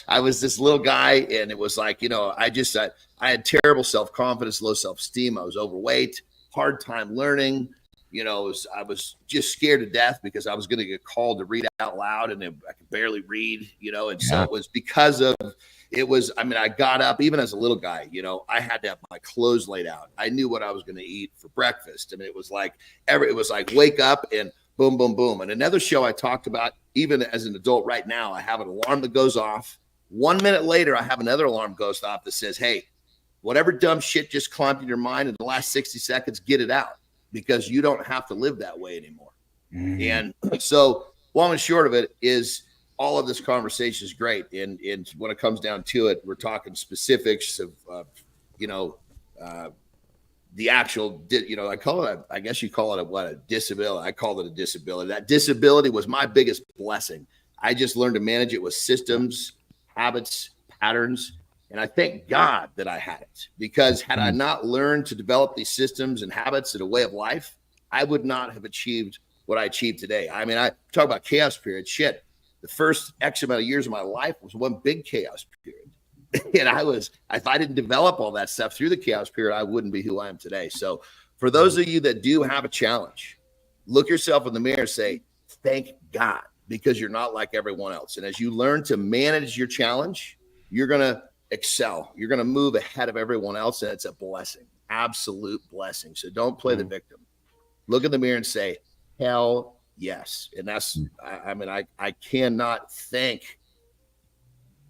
I was this little guy, and it was like, I had terrible self-confidence, low self-esteem. I was overweight, hard time learning. I was just scared to death because I was going to get called to read out loud, and I could barely read, and so it was because of, I got up even as a little guy, I had to have my clothes laid out. I knew what I was going to eat for breakfast. I mean, it was like wake up and boom, boom, boom. And another show I talked about, even as an adult right now, I have an alarm that goes off. 1 minute later, I have another alarm goes off that says, hey, whatever dumb shit just climbed in your mind in the last 60 seconds, get it out, because you don't have to live that way anymore. And so long and short of it is, all of this conversation is great. And when it comes down to it, we're talking specifics of, the actual, I call it, I guess you call it a disability. I call it a disability. That disability was my biggest blessing. I just learned to manage it with systems, habits, patterns. And I thank God that I had it, because had I not learned to develop these systems and habits and a way of life, I would not have achieved what I achieved today. I mean, I talk about chaos period. Shit. The first X amount of years of my life was one big chaos period. And if I didn't develop all that stuff through the chaos period, I wouldn't be who I am today. So for those of you that do have a challenge, look yourself in the mirror and say, thank God, because you're not like everyone else. And as you learn to manage your challenge, you're going to excel. You're going to move ahead of everyone else. And it's a blessing, absolute blessing. So don't play the victim. Look in the mirror and say, hell yes. And that's, I cannot thank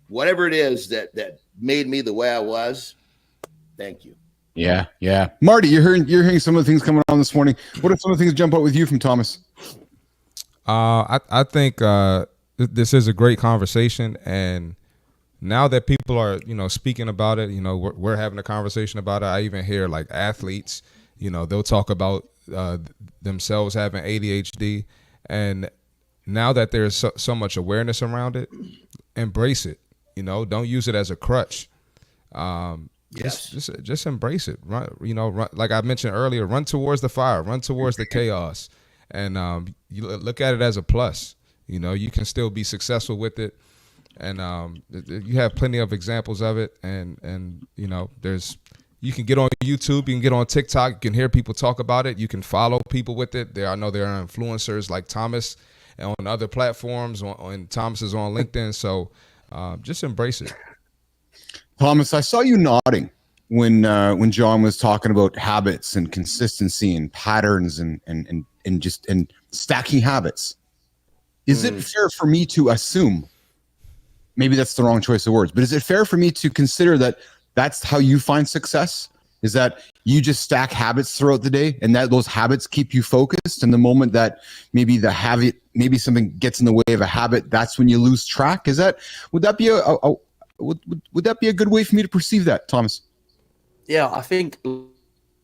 whatever it is that made me the way I was. Thank you. Yeah. Marty, you're hearing some of the things coming on this morning. What are some of the things that jump out with you from Thomas? I think this is a great conversation, and now that people are, speaking about it, we're having a conversation about it. I even hear like athletes, they'll talk about themselves having ADHD, and now that there's so much awareness around it, embrace it. Don't use it as a crutch. Yes. Just embrace it. Run, like I mentioned earlier, run towards the fire, run towards the chaos, and you look at it as a plus. You can still be successful with it, and you have plenty of examples of it. And you can get on YouTube, you can get on TikTok, you can hear people talk about it, you can follow people with it. I know there are influencers like Thomas on other platforms, and Thomas is on LinkedIn. So just embrace it. Thomas, I saw you nodding when Jon was talking about habits and consistency and patterns and stacking habits. Is it fair for me to assume, maybe that's the wrong choice of words, but is it fair for me to consider that that's how you find success? Is that you just stack habits throughout the day, and that those habits keep you focused, and the moment that maybe something gets in the way of a habit, that's when you lose track? Would that be would that be a good way for me to perceive that, Thomas? Yeah, I think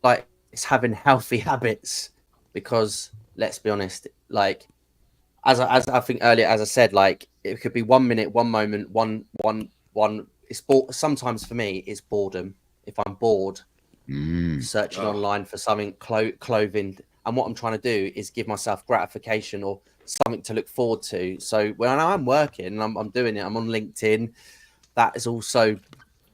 like it's having healthy habits, because let's be honest, like as I think earlier, as I said, like it could be 1 minute, one moment, one. It's sometimes for me, it's boredom. If I'm bored, searching online for something clothing, and what I'm trying to do is give myself gratification or something to look forward to. So when I'm working and I'm doing it, I'm on LinkedIn. That is also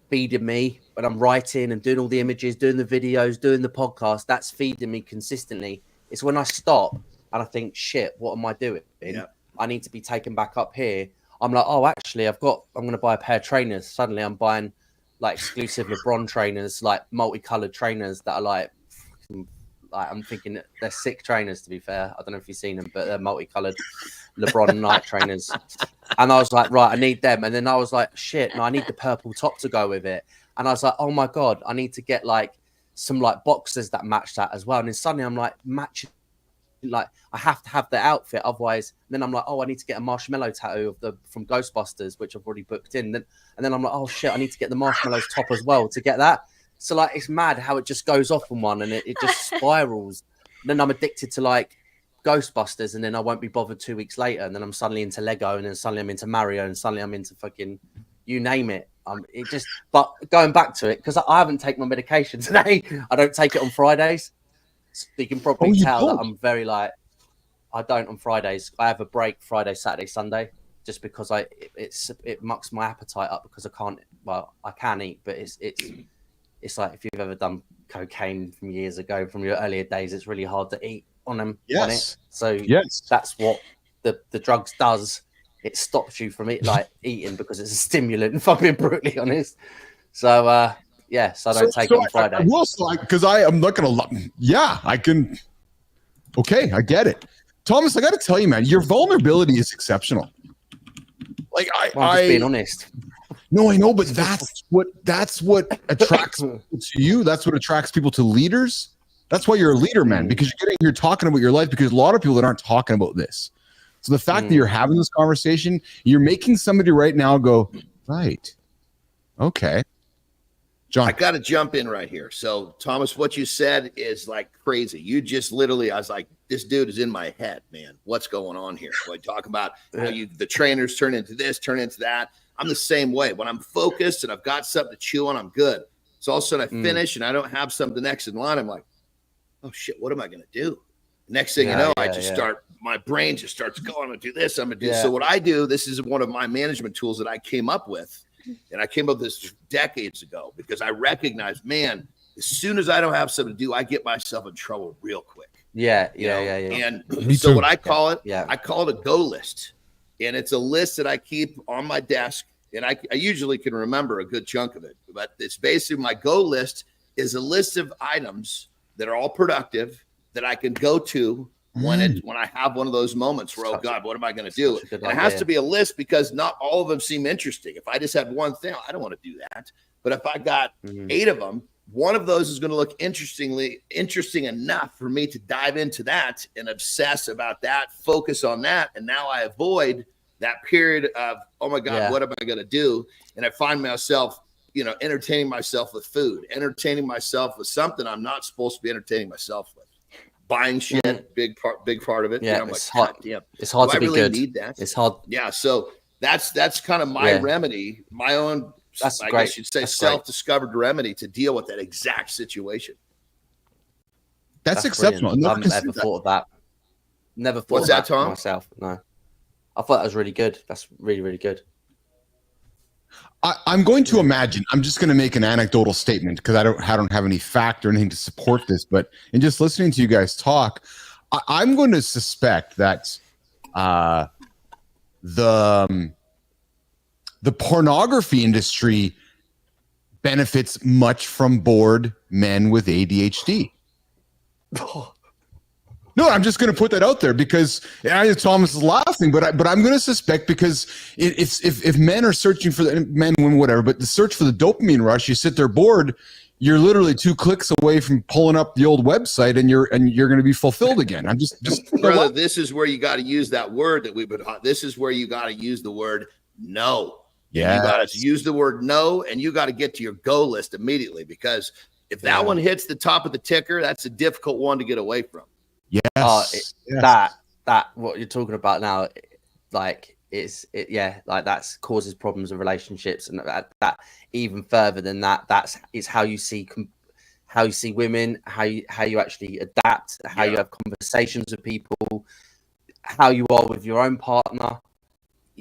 feeding me. When I'm writing and doing all the images, doing the videos, doing the podcast, that's feeding me consistently. It's when I stop and I think, shit, what am I doing? Yeah. I need to be taken back up here. I'm like, oh, actually, I'm going to buy a pair of trainers. Suddenly I'm buying like exclusive LeBron trainers, like multicolored trainers that are like I'm thinking that they're sick trainers, to be fair. I don't know if you've seen them, but they're multicolored LeBron night trainers. And I was like, right, I need them. And then I was like, shit, no, I need the purple top to go with it. And I was like, oh my God, I need to get like some like boxers that match that as well. And then suddenly I'm like matching, like I have to have the outfit, otherwise. Then I'm like, oh, I need to get a marshmallow tattoo from Ghostbusters, which I've already booked in. And then I'm like, oh shit, I need to get the marshmallows top as well to get that. So like, it's mad how it just goes off on one and it just spirals. Then I'm addicted to like Ghostbusters, and then I won't be bothered 2 weeks later, and then I'm suddenly into Lego, and then suddenly I'm into Mario, and suddenly I'm into fucking you name it. But going back to it, because I haven't taken my medication today. I don't take it on Fridays. So you can probably tell that I'm very like, I don't on Fridays. I have a break Friday, Saturday, Sunday, just because it mucks my appetite up because I can't. Well, I can eat, but it's like if you've ever done cocaine from years ago, from your earlier days, it's really hard to eat on them. Yes. On it. So that's what the drugs does. It stops you from eating because it's a stimulant, if I'm being brutally honest. So so I don't take it on Friday. I will, because I'm not gonna. I can. Okay, I get it, Thomas. I got to tell you, man, your vulnerability is exceptional. Like I'm just being honest. No, I know, but that's what attracts people to you. That's what attracts people to leaders. That's why you're a leader, man, because you're talking about your life, because a lot of people that aren't talking about this. So the fact that you're having this conversation, you're making somebody right now go, right. Okay. Jon. I got to jump in right here. So Thomas, what you said is like crazy. You just literally, I was like, this dude is in my head, man. What's going on here? So I talk about how the trainers turn into this, turn into that. I'm the same way. When I'm focused and I've got something to chew on, I'm good. So all of a sudden I finish and I don't have something next in line. I'm like, oh shit, what am I going to do? Next thing you know, I just start, my brain just starts going, I'm going to do this, I'm going to do. So what I do, this is one of my management tools that I came up with. And I came up with this decades ago because I recognized, man, as soon as I don't have something to do, I get myself in trouble real quick. Yeah. And so what I call it, I call it a go list. And it's a list that I keep on my desk. And I usually can remember a good chunk of it. But it's basically my go list is a list of items that are all productive that I can go to when I have one of those moments where, oh God, what am I going to do? And it has to be a list because not all of them seem interesting. If I just had one thing, I don't want to do that. But if I got 8 of them, one of those is going to look interesting enough for me to dive into that and obsess about that, focus on that. And now I avoid that period of, oh my God, what am I going to do? And I find myself, entertaining myself with food, entertaining myself with something I'm not supposed to be entertaining myself with. Buying shit, big part of it. Yeah, I'm it's like, hard. It's hard to be good. Need that? It's hard. Yeah, so that's kind of my remedy, my own. I guess you'd say self-discovered remedy to deal with that exact situation. That's exceptional. I haven't ever thought of that. Never thought of that, Tom? Myself. No, I thought that was really good. That's really, really good. I'm going to imagine, I'm just going to make an anecdotal statement because I don't have any fact or anything to support this, but in just listening to you guys talk, I'm going to suspect that the pornography industry benefits much from bored men with ADHD. No, I'm just going to put that out there because Thomas is laughing, but I'm going to suspect because if men are searching for men, women, whatever, but the search for the dopamine rush, you sit there bored, you're literally 2 clicks away from pulling up the old website and you're going to be fulfilled again. I'm just brother. This is where you got to use that word that we've been. This is where you got to use the word no. Yeah, you got to use the word no, and you got to get to your go list immediately because if that one hits the top of the ticker, that's a difficult one to get away from. Yes. That what you're talking about now, like that causes problems in relationships, and that even further than it's how you see women, how you actually adapt, how you have conversations with people, how you are with your own partner.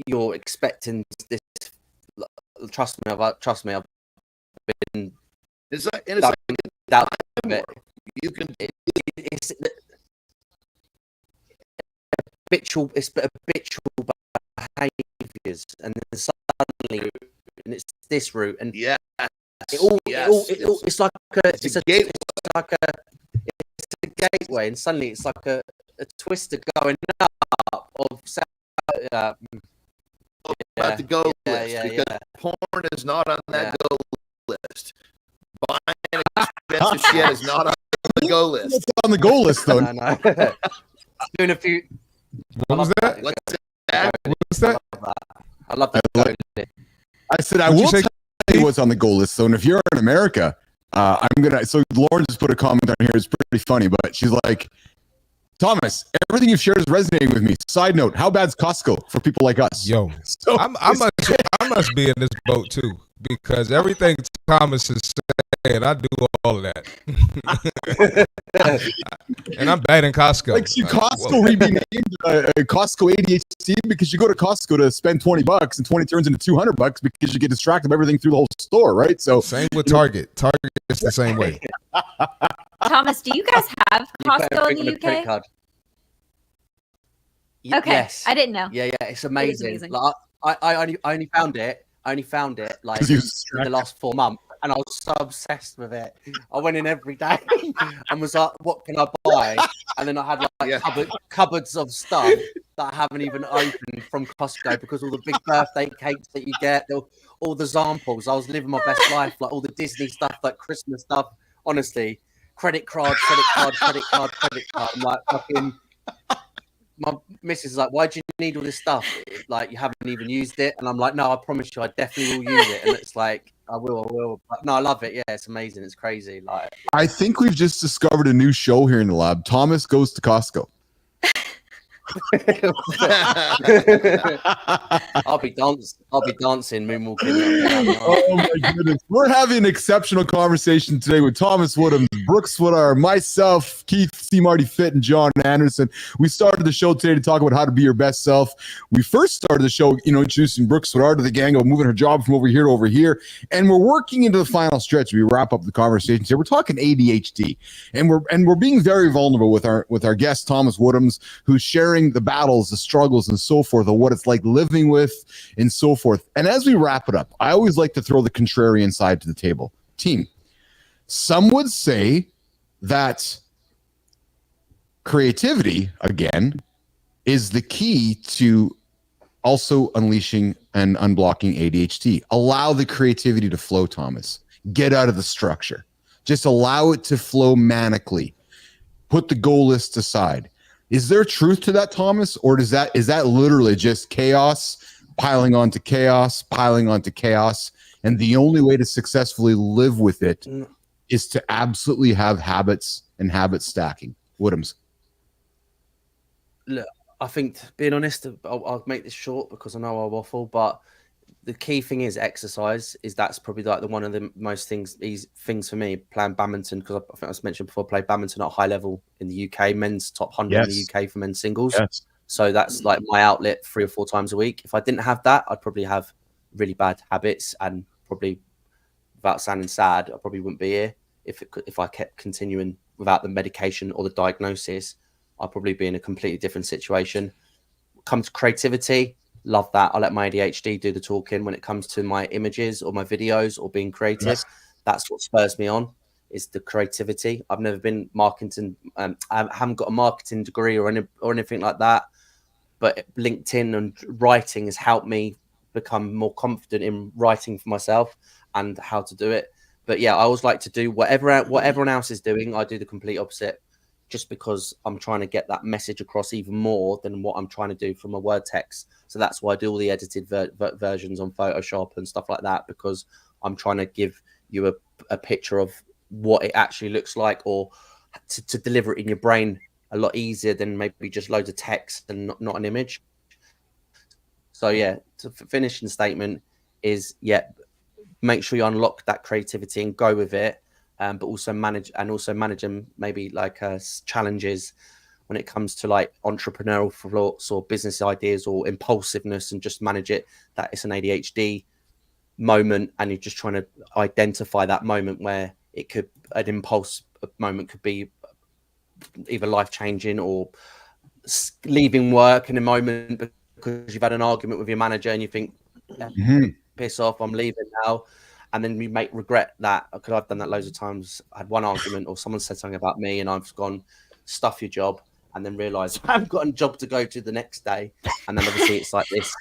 You're expecting this. Trust me, I've been. It's like you can. It's habitual behaviors, and then suddenly it's this route, and it's like a gateway, and suddenly it's like a twister going up of about the go list because porn is not on that go list. Buying expensive shit is not on the go list. It's on the goal list, though. No. Doing a few. What was that? What's that? What's that? I love that. I said, I What'd you will say, tell you what's on the goal list, though. And if you're in America, so Lauren just put a comment on here. It's pretty funny, but she's like, Thomas, everything you've shared is resonating with me. Side note, how bad's Costco for people like us? Yo, So, I must be in this boat too, because everything Thomas is saying, I do all of that. And I'm bad in Costco. like, should Costco renamed Costco ADHD, because you go to Costco to spend $20 and 20 turns into $200 because you get distracted by everything through the whole store, right? So Same with Target. Target is the same way. Thomas, do you guys have Costco in the UK? Card. Okay, Yes. I didn't know. Yeah, it's amazing. amazing. Like, I only found it like 'Cause you in was the last 4 months, and I was so obsessed with it. I went in every day and was like, "What can I buy?" And then I had like cupboards of stuff that I haven't even opened from Costco, because all the big birthday cakes that you get, all the samples. I was living my best life, like all the Disney stuff, like Christmas stuff. Honestly, credit card. I'm like, fucking. My missus is like, why do you need all this stuff? Like, you haven't even used it. And I'm like, no, I promise you, I definitely will use it. And it's like, I will. But no, I love it. Yeah, it's amazing. It's crazy. Like, I think we've just discovered a new show here in the lab. Thomas Goes to Costco. I'll be dancing, moonwalking. Oh my goodness. We're having an exceptional conversation today with Thomas Woodhams, Brooke Sweedar, myself, Keith C. Marty Fit, and Jon Andersen. We started the show today to talk about how to be your best self. We first started the show, introducing Brooke Sweedar to the gang, of moving her job from over here to over here. And we're working into the final stretch. We wrap up the conversation today. We're talking ADHD. And we're being very vulnerable with our guest, Thomas Woodhams, who's sharing the battles, the struggles, and so forth, of what it's like living with and so forth. And as we wrap it up, I always like to throw the contrarian side to the table. Team, some would say that creativity, again, is the key to also unleashing and unblocking ADHD. Allow the creativity to flow, Thomas. Get out of the structure. Just allow it to flow manically. Put the goal list aside. Is there truth to that, Thomas, or is that literally just chaos piling onto chaos, and the only way to successfully live with it is to absolutely have habits and habit stacking? Woodhams. Look, I think, being honest, I'll make this short because I know I waffle, but the key thing is exercise. That's probably like one of the most things for me. Playing badminton, because I think I mentioned before, I play badminton at a high level in the UK, men's top 100 in the UK for men's singles. Yes. So that's like my outlet 3 or 4 times a week. If I didn't have that, I'd probably have really bad habits, and probably, without sounding sad, I probably wouldn't be here if I kept continuing without the medication or the diagnosis. I'd probably be in a completely different situation. Come to creativity. Love that. I let my ADHD do the talking when it comes to my images or my videos or being creative. Yes. That's what spurs me on, is the creativity. I've never been marketing. I haven't got a marketing degree or anything like that. But LinkedIn and writing has helped me become more confident in writing for myself and how to do it. But yeah, I always like to do what everyone else is doing. I do the complete opposite, just because I'm trying to get that message across even more than what I'm trying to do from a word text. So that's why I do all the edited versions on Photoshop and stuff like that, because I'm trying to give you a picture of what it actually looks like, or to deliver it in your brain a lot easier than maybe just loads of text and not an image. So yeah, to finishing statement is, make sure you unlock that creativity and go with it. But also manage them, maybe like challenges when it comes to like entrepreneurial thoughts or business ideas or impulsiveness, and just manage it. That it's an ADHD moment, and you're just trying to identify that moment where an impulse moment could be either life-changing or leaving work in a moment because you've had an argument with your manager and you think, piss off, I'm leaving now. And then you make regret that, because I've done that loads of times. I had one argument, or someone said something about me, and I've gone, stuff your job, and then realised I haven't got a job to go to the next day. And then obviously it's like this.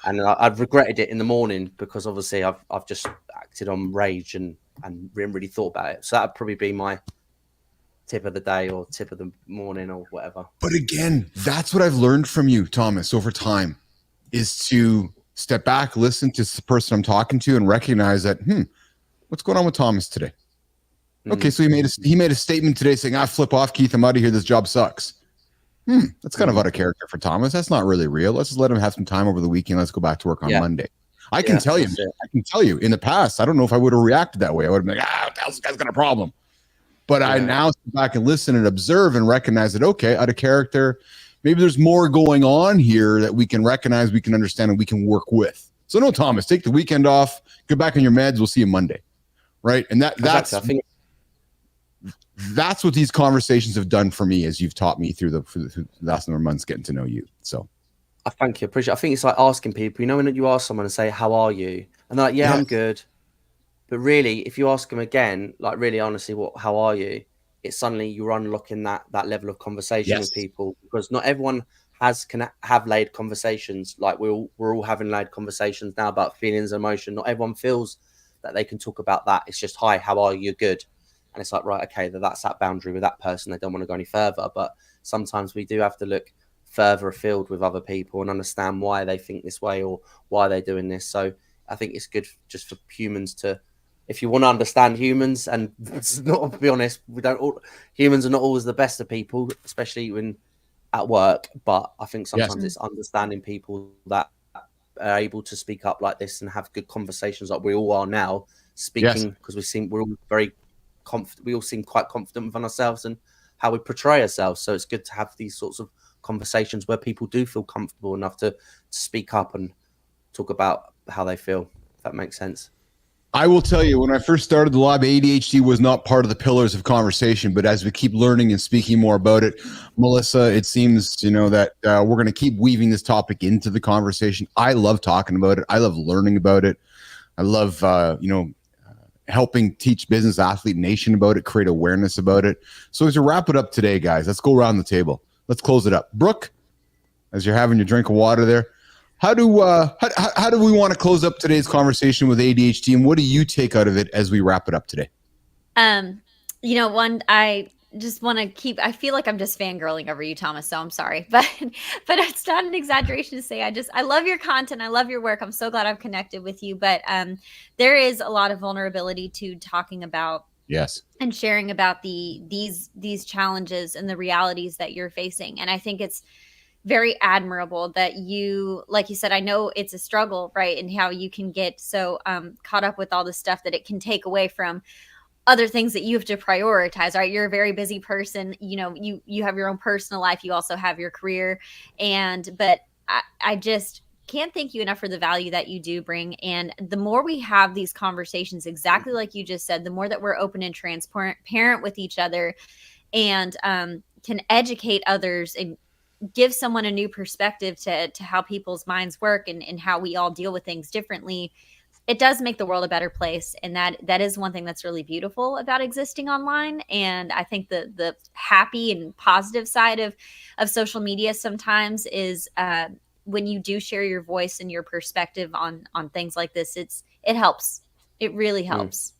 And I've regretted it in the morning, because obviously I've just acted on rage and and really thought about it. So that'd probably be my tip of the day or tip of the morning or whatever. But again, that's what I've learned from you, Thomas, over time, is to step back, listen to the person I'm talking to, and recognize that, what's going on with Thomas today? Okay, so he made a statement today saying, flip off, Keith, I'm out of here, this job sucks. That's kind of out of character for Thomas. That's not really real. Let's just let him have some time over the weekend. Let's go back to work on Monday. I can tell you, in the past, I don't know if I would have reacted that way. I would have been like, this guy's got a problem. But I now sit back and listen and observe and recognize that, okay, out of character, maybe there's more going on here that we can recognize, we can understand, and we can work with. So no, Thomas, take the weekend off, get back on your meds. We'll see you Monday. Right. And that's what these conversations have done for me, as you've taught me through the last number of months getting to know you. So I thank you. Appreciate it. I think it's like asking people, when you ask someone and say, how are you? And they're like, I'm good. But really, if you ask them again, like really honestly, how are you? It's suddenly you're unlocking that level of conversation with people, because not everyone can have laid conversations. Like we're all having laid conversations now about feelings and emotion. Not everyone feels that they can talk about that. It's just, hi, how are you? Good. And it's like, right, okay, that's that boundary with that person. They don't want to go any further. But sometimes we do have to look further afield with other people and understand why they think this way or why they're doing this. So I think it's good just for humans to, if you want to understand humans, and it's not, to be honest, humans are not always the best of people, especially when at work. But I think sometimes it's understanding people that are able to speak up like this and have good conversations like we all are now speaking, because we're all very confident. We all seem quite confident within ourselves and how we portray ourselves. So it's good to have these sorts of conversations where people do feel comfortable enough to speak up and talk about how they feel, if that makes sense. I will tell you, when I first started the lab, ADHD was not part of the pillars of conversation, but as we keep learning and speaking more about it, Melissa, it seems, that we're going to keep weaving this topic into the conversation. I love talking about it. I love learning about it. I love, helping teach Business Athlete Nation about it, create awareness about it. So as we wrap it up today, guys, let's go around the table. Let's close it up. Brooke, as you're having your drink of water there, how do we want to close up today's conversation with ADHD, and what do you take out of it as we wrap it up today? I just want to I feel like I'm just fangirling over you, Thomas, so I'm sorry, but it's not an exaggeration to say I love your content. I love your work. I'm so glad I've connected with you, but there is a lot of vulnerability to talking about and sharing about these challenges and the realities that you're facing. And I think it's very admirable that you, like you said, I know it's a struggle, right? And how you can get so caught up with all the stuff that it can take away from other things that you have to prioritize, right? You're a very busy person. You have your own personal life. You also have your career. But I just can't thank you enough for the value that you do bring. And the more we have these conversations, exactly like you just said, the more that we're open and transparent with each other and can educate others and give someone a new perspective to how people's minds work and how we all deal with things differently, it does make the world a better place. And that is one thing that's really beautiful about existing online. And I think the happy and positive side of social media sometimes is when you do share your voice and your perspective on things like this, it helps. It really helps.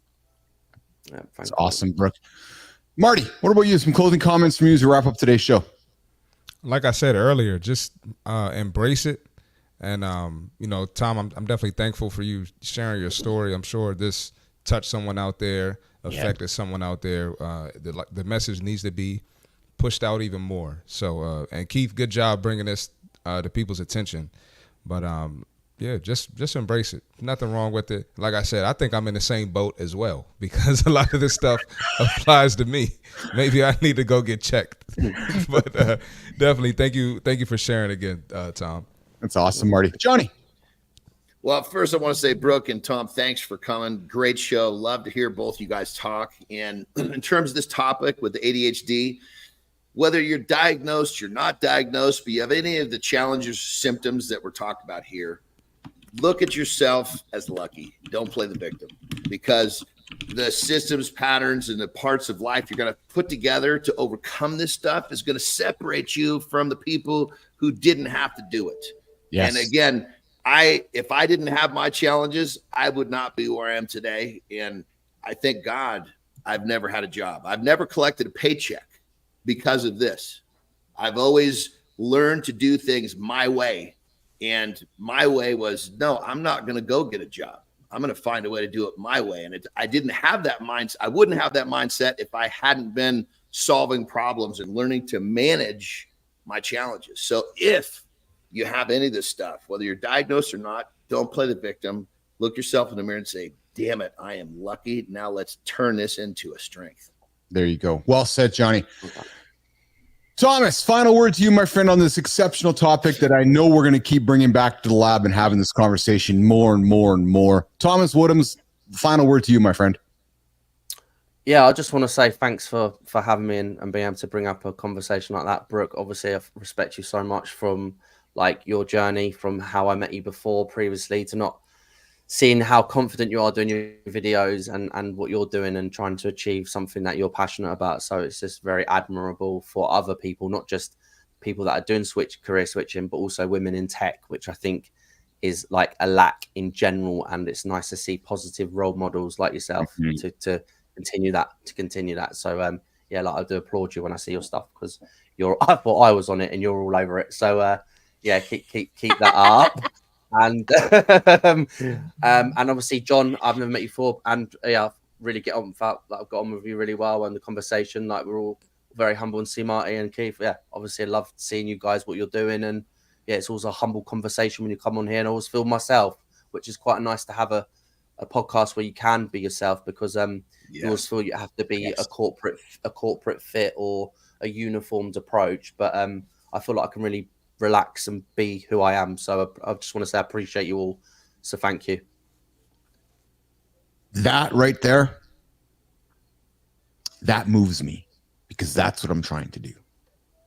That's awesome, Brooke. Marty, what about you? Some closing comments from you as we wrap up today's show. Like I said earlier, just embrace it. And, Tom, I'm definitely thankful for you sharing your story. I'm sure this touched someone out there, affected someone out there. The message needs to be pushed out even more. So, and Keith, good job bringing this to people's attention. But, just embrace it. Nothing wrong with it. Like I said, I think I'm in the same boat as well, because a lot of this stuff applies to me. Maybe I need to go get checked. But definitely, thank you for sharing again, Tom. That's awesome, Marty. Johnny. Well, first I want to say, Brooke and Tom, thanks for coming. Great show. Love to hear both you guys talk. And in terms of this topic with the ADHD, whether you're diagnosed, you're not diagnosed, but you have any of the challenges, symptoms that we're talking about here, look at yourself as lucky. Don't play the victim, because the systems, patterns, and the parts of life you're going to put together to overcome this stuff is going to separate you from the people who didn't have to do it. Yes. And again, if I didn't have my challenges, I would not be where I am today. And I thank God I've never had a job. I've never collected a paycheck because of this. I've always learned to do things my way. And my way was, no, I'm not going to go get a job. I'm going to find a way to do it my way. And I didn't have that mindset. I wouldn't have that mindset if I hadn't been solving problems and learning to manage my challenges. So if you have any of this stuff, whether you're diagnosed or not, don't play the victim. Look yourself in the mirror and say, damn it, I am lucky. Now let's turn this into a strength. There you go. Well said, Johnny. Thomas, final word to you, my friend, on this exceptional topic that I know we're going to keep bringing back to the lab and having this conversation more and more and more. Thomas Woodhams, final word to you, my friend. Yeah, I just want to say thanks for having me and being able to bring up a conversation like that. Brooke, obviously, I respect you so much from like your journey, from how I met you before previously, to not seeing how confident you are doing your videos and what you're doing and trying to achieve something that you're passionate about. So it's just very admirable for other people, not just people that are doing career switching, but also women in tech, which I think is like a lack in general. And it's nice to see positive role models like yourself to continue that. So yeah, like I do applaud you when I see your stuff, because I thought I was on it and you're all over it. So yeah, keep that up. And and obviously, John, I've never met you before, and yeah, really I've got on with you really well, and the conversation, like, we're all very humble. And see Marty and Keith, yeah, obviously I love seeing you guys, what you're doing, and yeah, it's always a humble conversation when you come on here, and I always feel myself, which is quite nice to have a podcast where you can be yourself, because you always feel you have to be a corporate fit or a uniformed approach, but I feel like I can really relax and be who I am. So I just want to say I appreciate you all. So thank you. That right there, that moves me, because that's what I'm trying to do.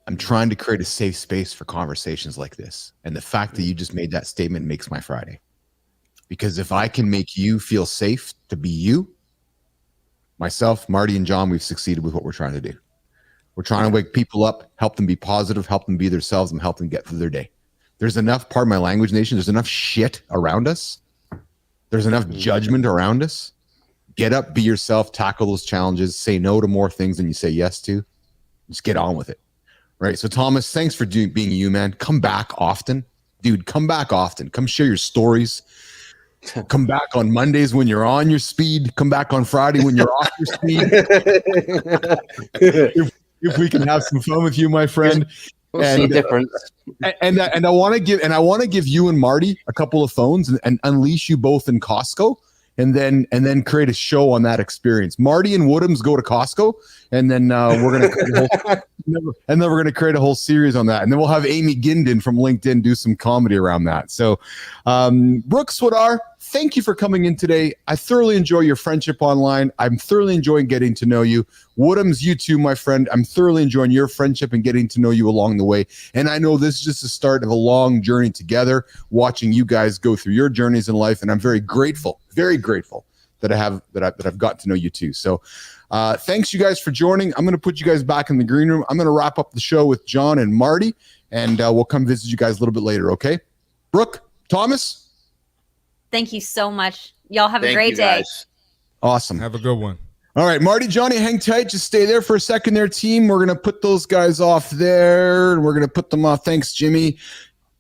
I'm trying to create a safe space for conversations like this. And the fact that you just made that statement makes my Friday. Because if I can make you feel safe to be you, myself, Marty, and John, we've succeeded with what we're trying to do. We're trying to wake people up, help them be positive, help them be themselves, and help them get through their day. There's enough, pardon my language, nation, there's enough shit around us. There's enough judgment around us. Get up, be yourself, tackle those challenges, say no to more things than you say yes to. Just get on with it. Right? So Thomas, thanks for being you, man. Come back often. Dude, come back often. Come share your stories. Come back on Mondays when you're on your speed. Come back on Friday when you're off your speed. If we can have some fun with you, my friend. And difference. And I want to give you and Marty a couple of phones and unleash you both in Costco, and then create a show on that experience. Marty and Woodhams go to Costco, and then we're gonna create a whole series on that, and then we'll have Amy Gindin from LinkedIn do some comedy around that. So, Brooke Sweedar, thank you for coming in today. I thoroughly enjoy your friendship online. I'm thoroughly enjoying getting to know you. Woodhams, you too, my friend. I'm thoroughly enjoying your friendship and getting to know you along the way. And I know this is just the start of a long journey together, watching you guys go through your journeys in life. And I'm very grateful that I've got to know you too. So thanks you guys for joining. I'm going to put you guys back in the green room. I'm going to wrap up the show with John and Marty, and we'll come visit you guys a little bit later. Okay. Brooke, Thomas. Thank you so much. Y'all have a great day. Awesome. Have a good one. All right, Marty, Johnny, hang tight. Just stay there for a second there, team. We're going to put those guys off there, and we're going to put them off. Thanks, Jimmy.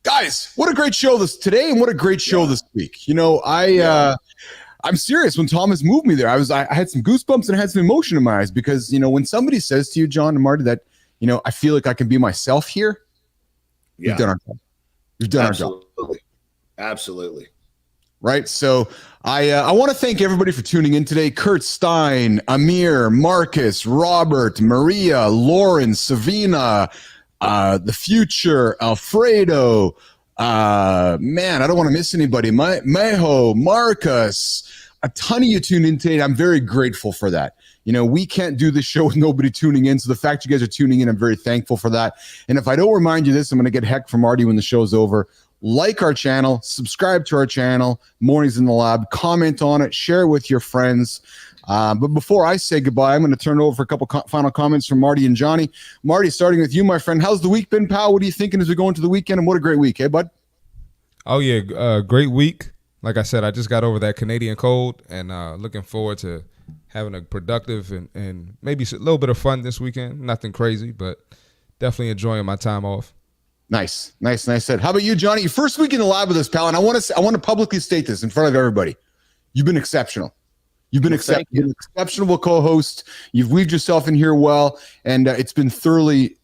Guys, what a great show today, and what a great show this week. You know, I'm serious. When Thomas moved me there, I had some goosebumps and I had some emotion in my eyes, because, you know, when somebody says to you, John and Marty, that, you know, I feel like I can be myself here, we've done our job. We've done our job. Absolutely. Right. So I want to thank everybody for tuning in today. Kurt Stein, Amir, Marcus, Robert, Maria, Lauren, Savina, The Future, Alfredo, man, I don't want to miss anybody. Meho, Marcus, a ton of you tuned in today. I'm very grateful for that. You know, we can't do this show with nobody tuning in. So the fact you guys are tuning in, I'm very thankful for that. And if I don't remind you this, I'm going to get heck from Marty when the show's over. Like our channel, subscribe to our channel, Mornings in the Lab, comment on it, share it with your friends. But before I say goodbye, I'm going to turn it over for a couple final comments from Marty and Johnny. Marty, starting with you, my friend. How's the week been, pal? What are you thinking as we go into the weekend? And what a great week, hey, bud? Oh, yeah. Great week. like I said, I just got over that Canadian cold, and looking forward to having a productive and maybe a little bit of fun this weekend. Nothing crazy, but definitely enjoying my time off. Nice said. How about you, Johnny? Your first week in the lab with us, pal, and I want to publicly state this in front of everybody. You've been exceptional. You've been an exceptional co-host. You've weaved yourself in here well, and it's been thoroughly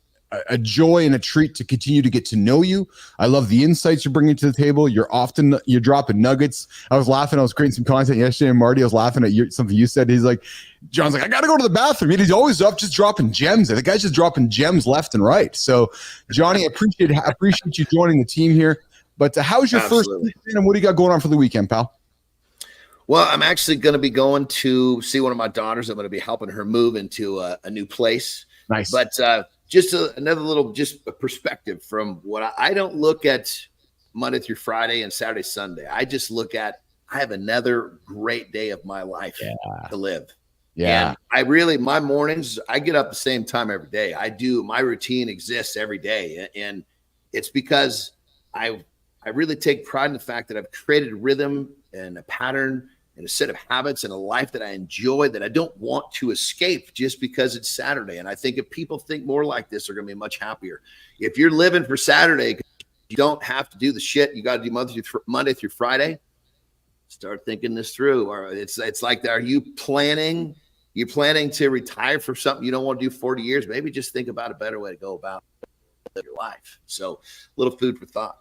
a joy and a treat to continue to get to know you. I love the insights you're bringing to the table. You're dropping nuggets. I was laughing. I was creating some content yesterday, and Marty, I was laughing at something you said. He's like, John's like, I got to go to the bathroom. He's always up just dropping gems. The guy's just dropping gems left and right. So, Johnny, I appreciate you joining the team here. But how's your first weekend, and what do you got going on for the weekend, pal? Well, I'm actually going to be going to see one of my daughters. I'm going to be helping her move into a new place. Nice. But just another little perspective from what I don't look at Monday through Friday and Saturday, Sunday. I just look at, I have another great day of my life to live. Yeah. And my mornings, I get up the same time every day. My routine exists every day. And it's because I really take pride in the fact that I've created a rhythm and a pattern and a set of habits and a life that I enjoy, that I don't want to escape just because it's Saturday. And I think if people think more like this, they're going to be much happier. If you're living for Saturday, you don't have to do the shit you got to do Monday through Friday. Start thinking this through. Or it's like, are you planning to retire for something you don't want to do 40 years? Maybe just think about a better way to go about your life. So a little food for thought.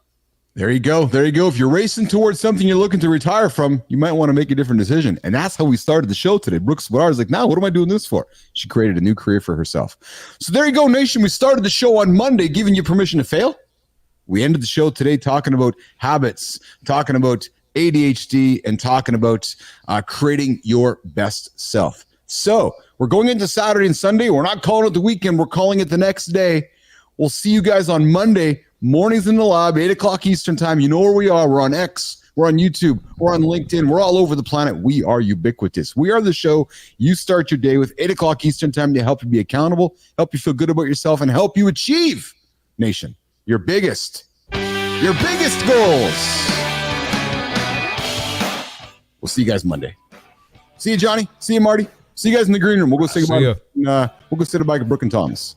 There you go. If you're racing towards something you're looking to retire from, you might want to make a different decision. And that's how we started the show today. Brooke Sweedar is like, now what am I doing this for? She created a new career for herself. So there you go, nation. We started the show on Monday, giving you permission to fail. We ended the show today talking about habits, talking about ADHD, and talking about creating your best self. So we're going into Saturday and Sunday. We're not calling it the weekend. We're calling it the next day. We'll see you guys on Monday. Mornings in the lab, 8 o'clock Eastern time. You know where we are. We're on X. We're on YouTube. We're on LinkedIn. We're all over the planet. We are ubiquitous. We are the show you start your day with, 8 o'clock Eastern time, to help you be accountable, help you feel good about yourself, and help you achieve, nation, your biggest goals. We'll see you guys Monday. See you, Johnny. See you, Marty. See you guys in the green room. We'll go say goodbye. We'll go sit at Brooke and Thomas.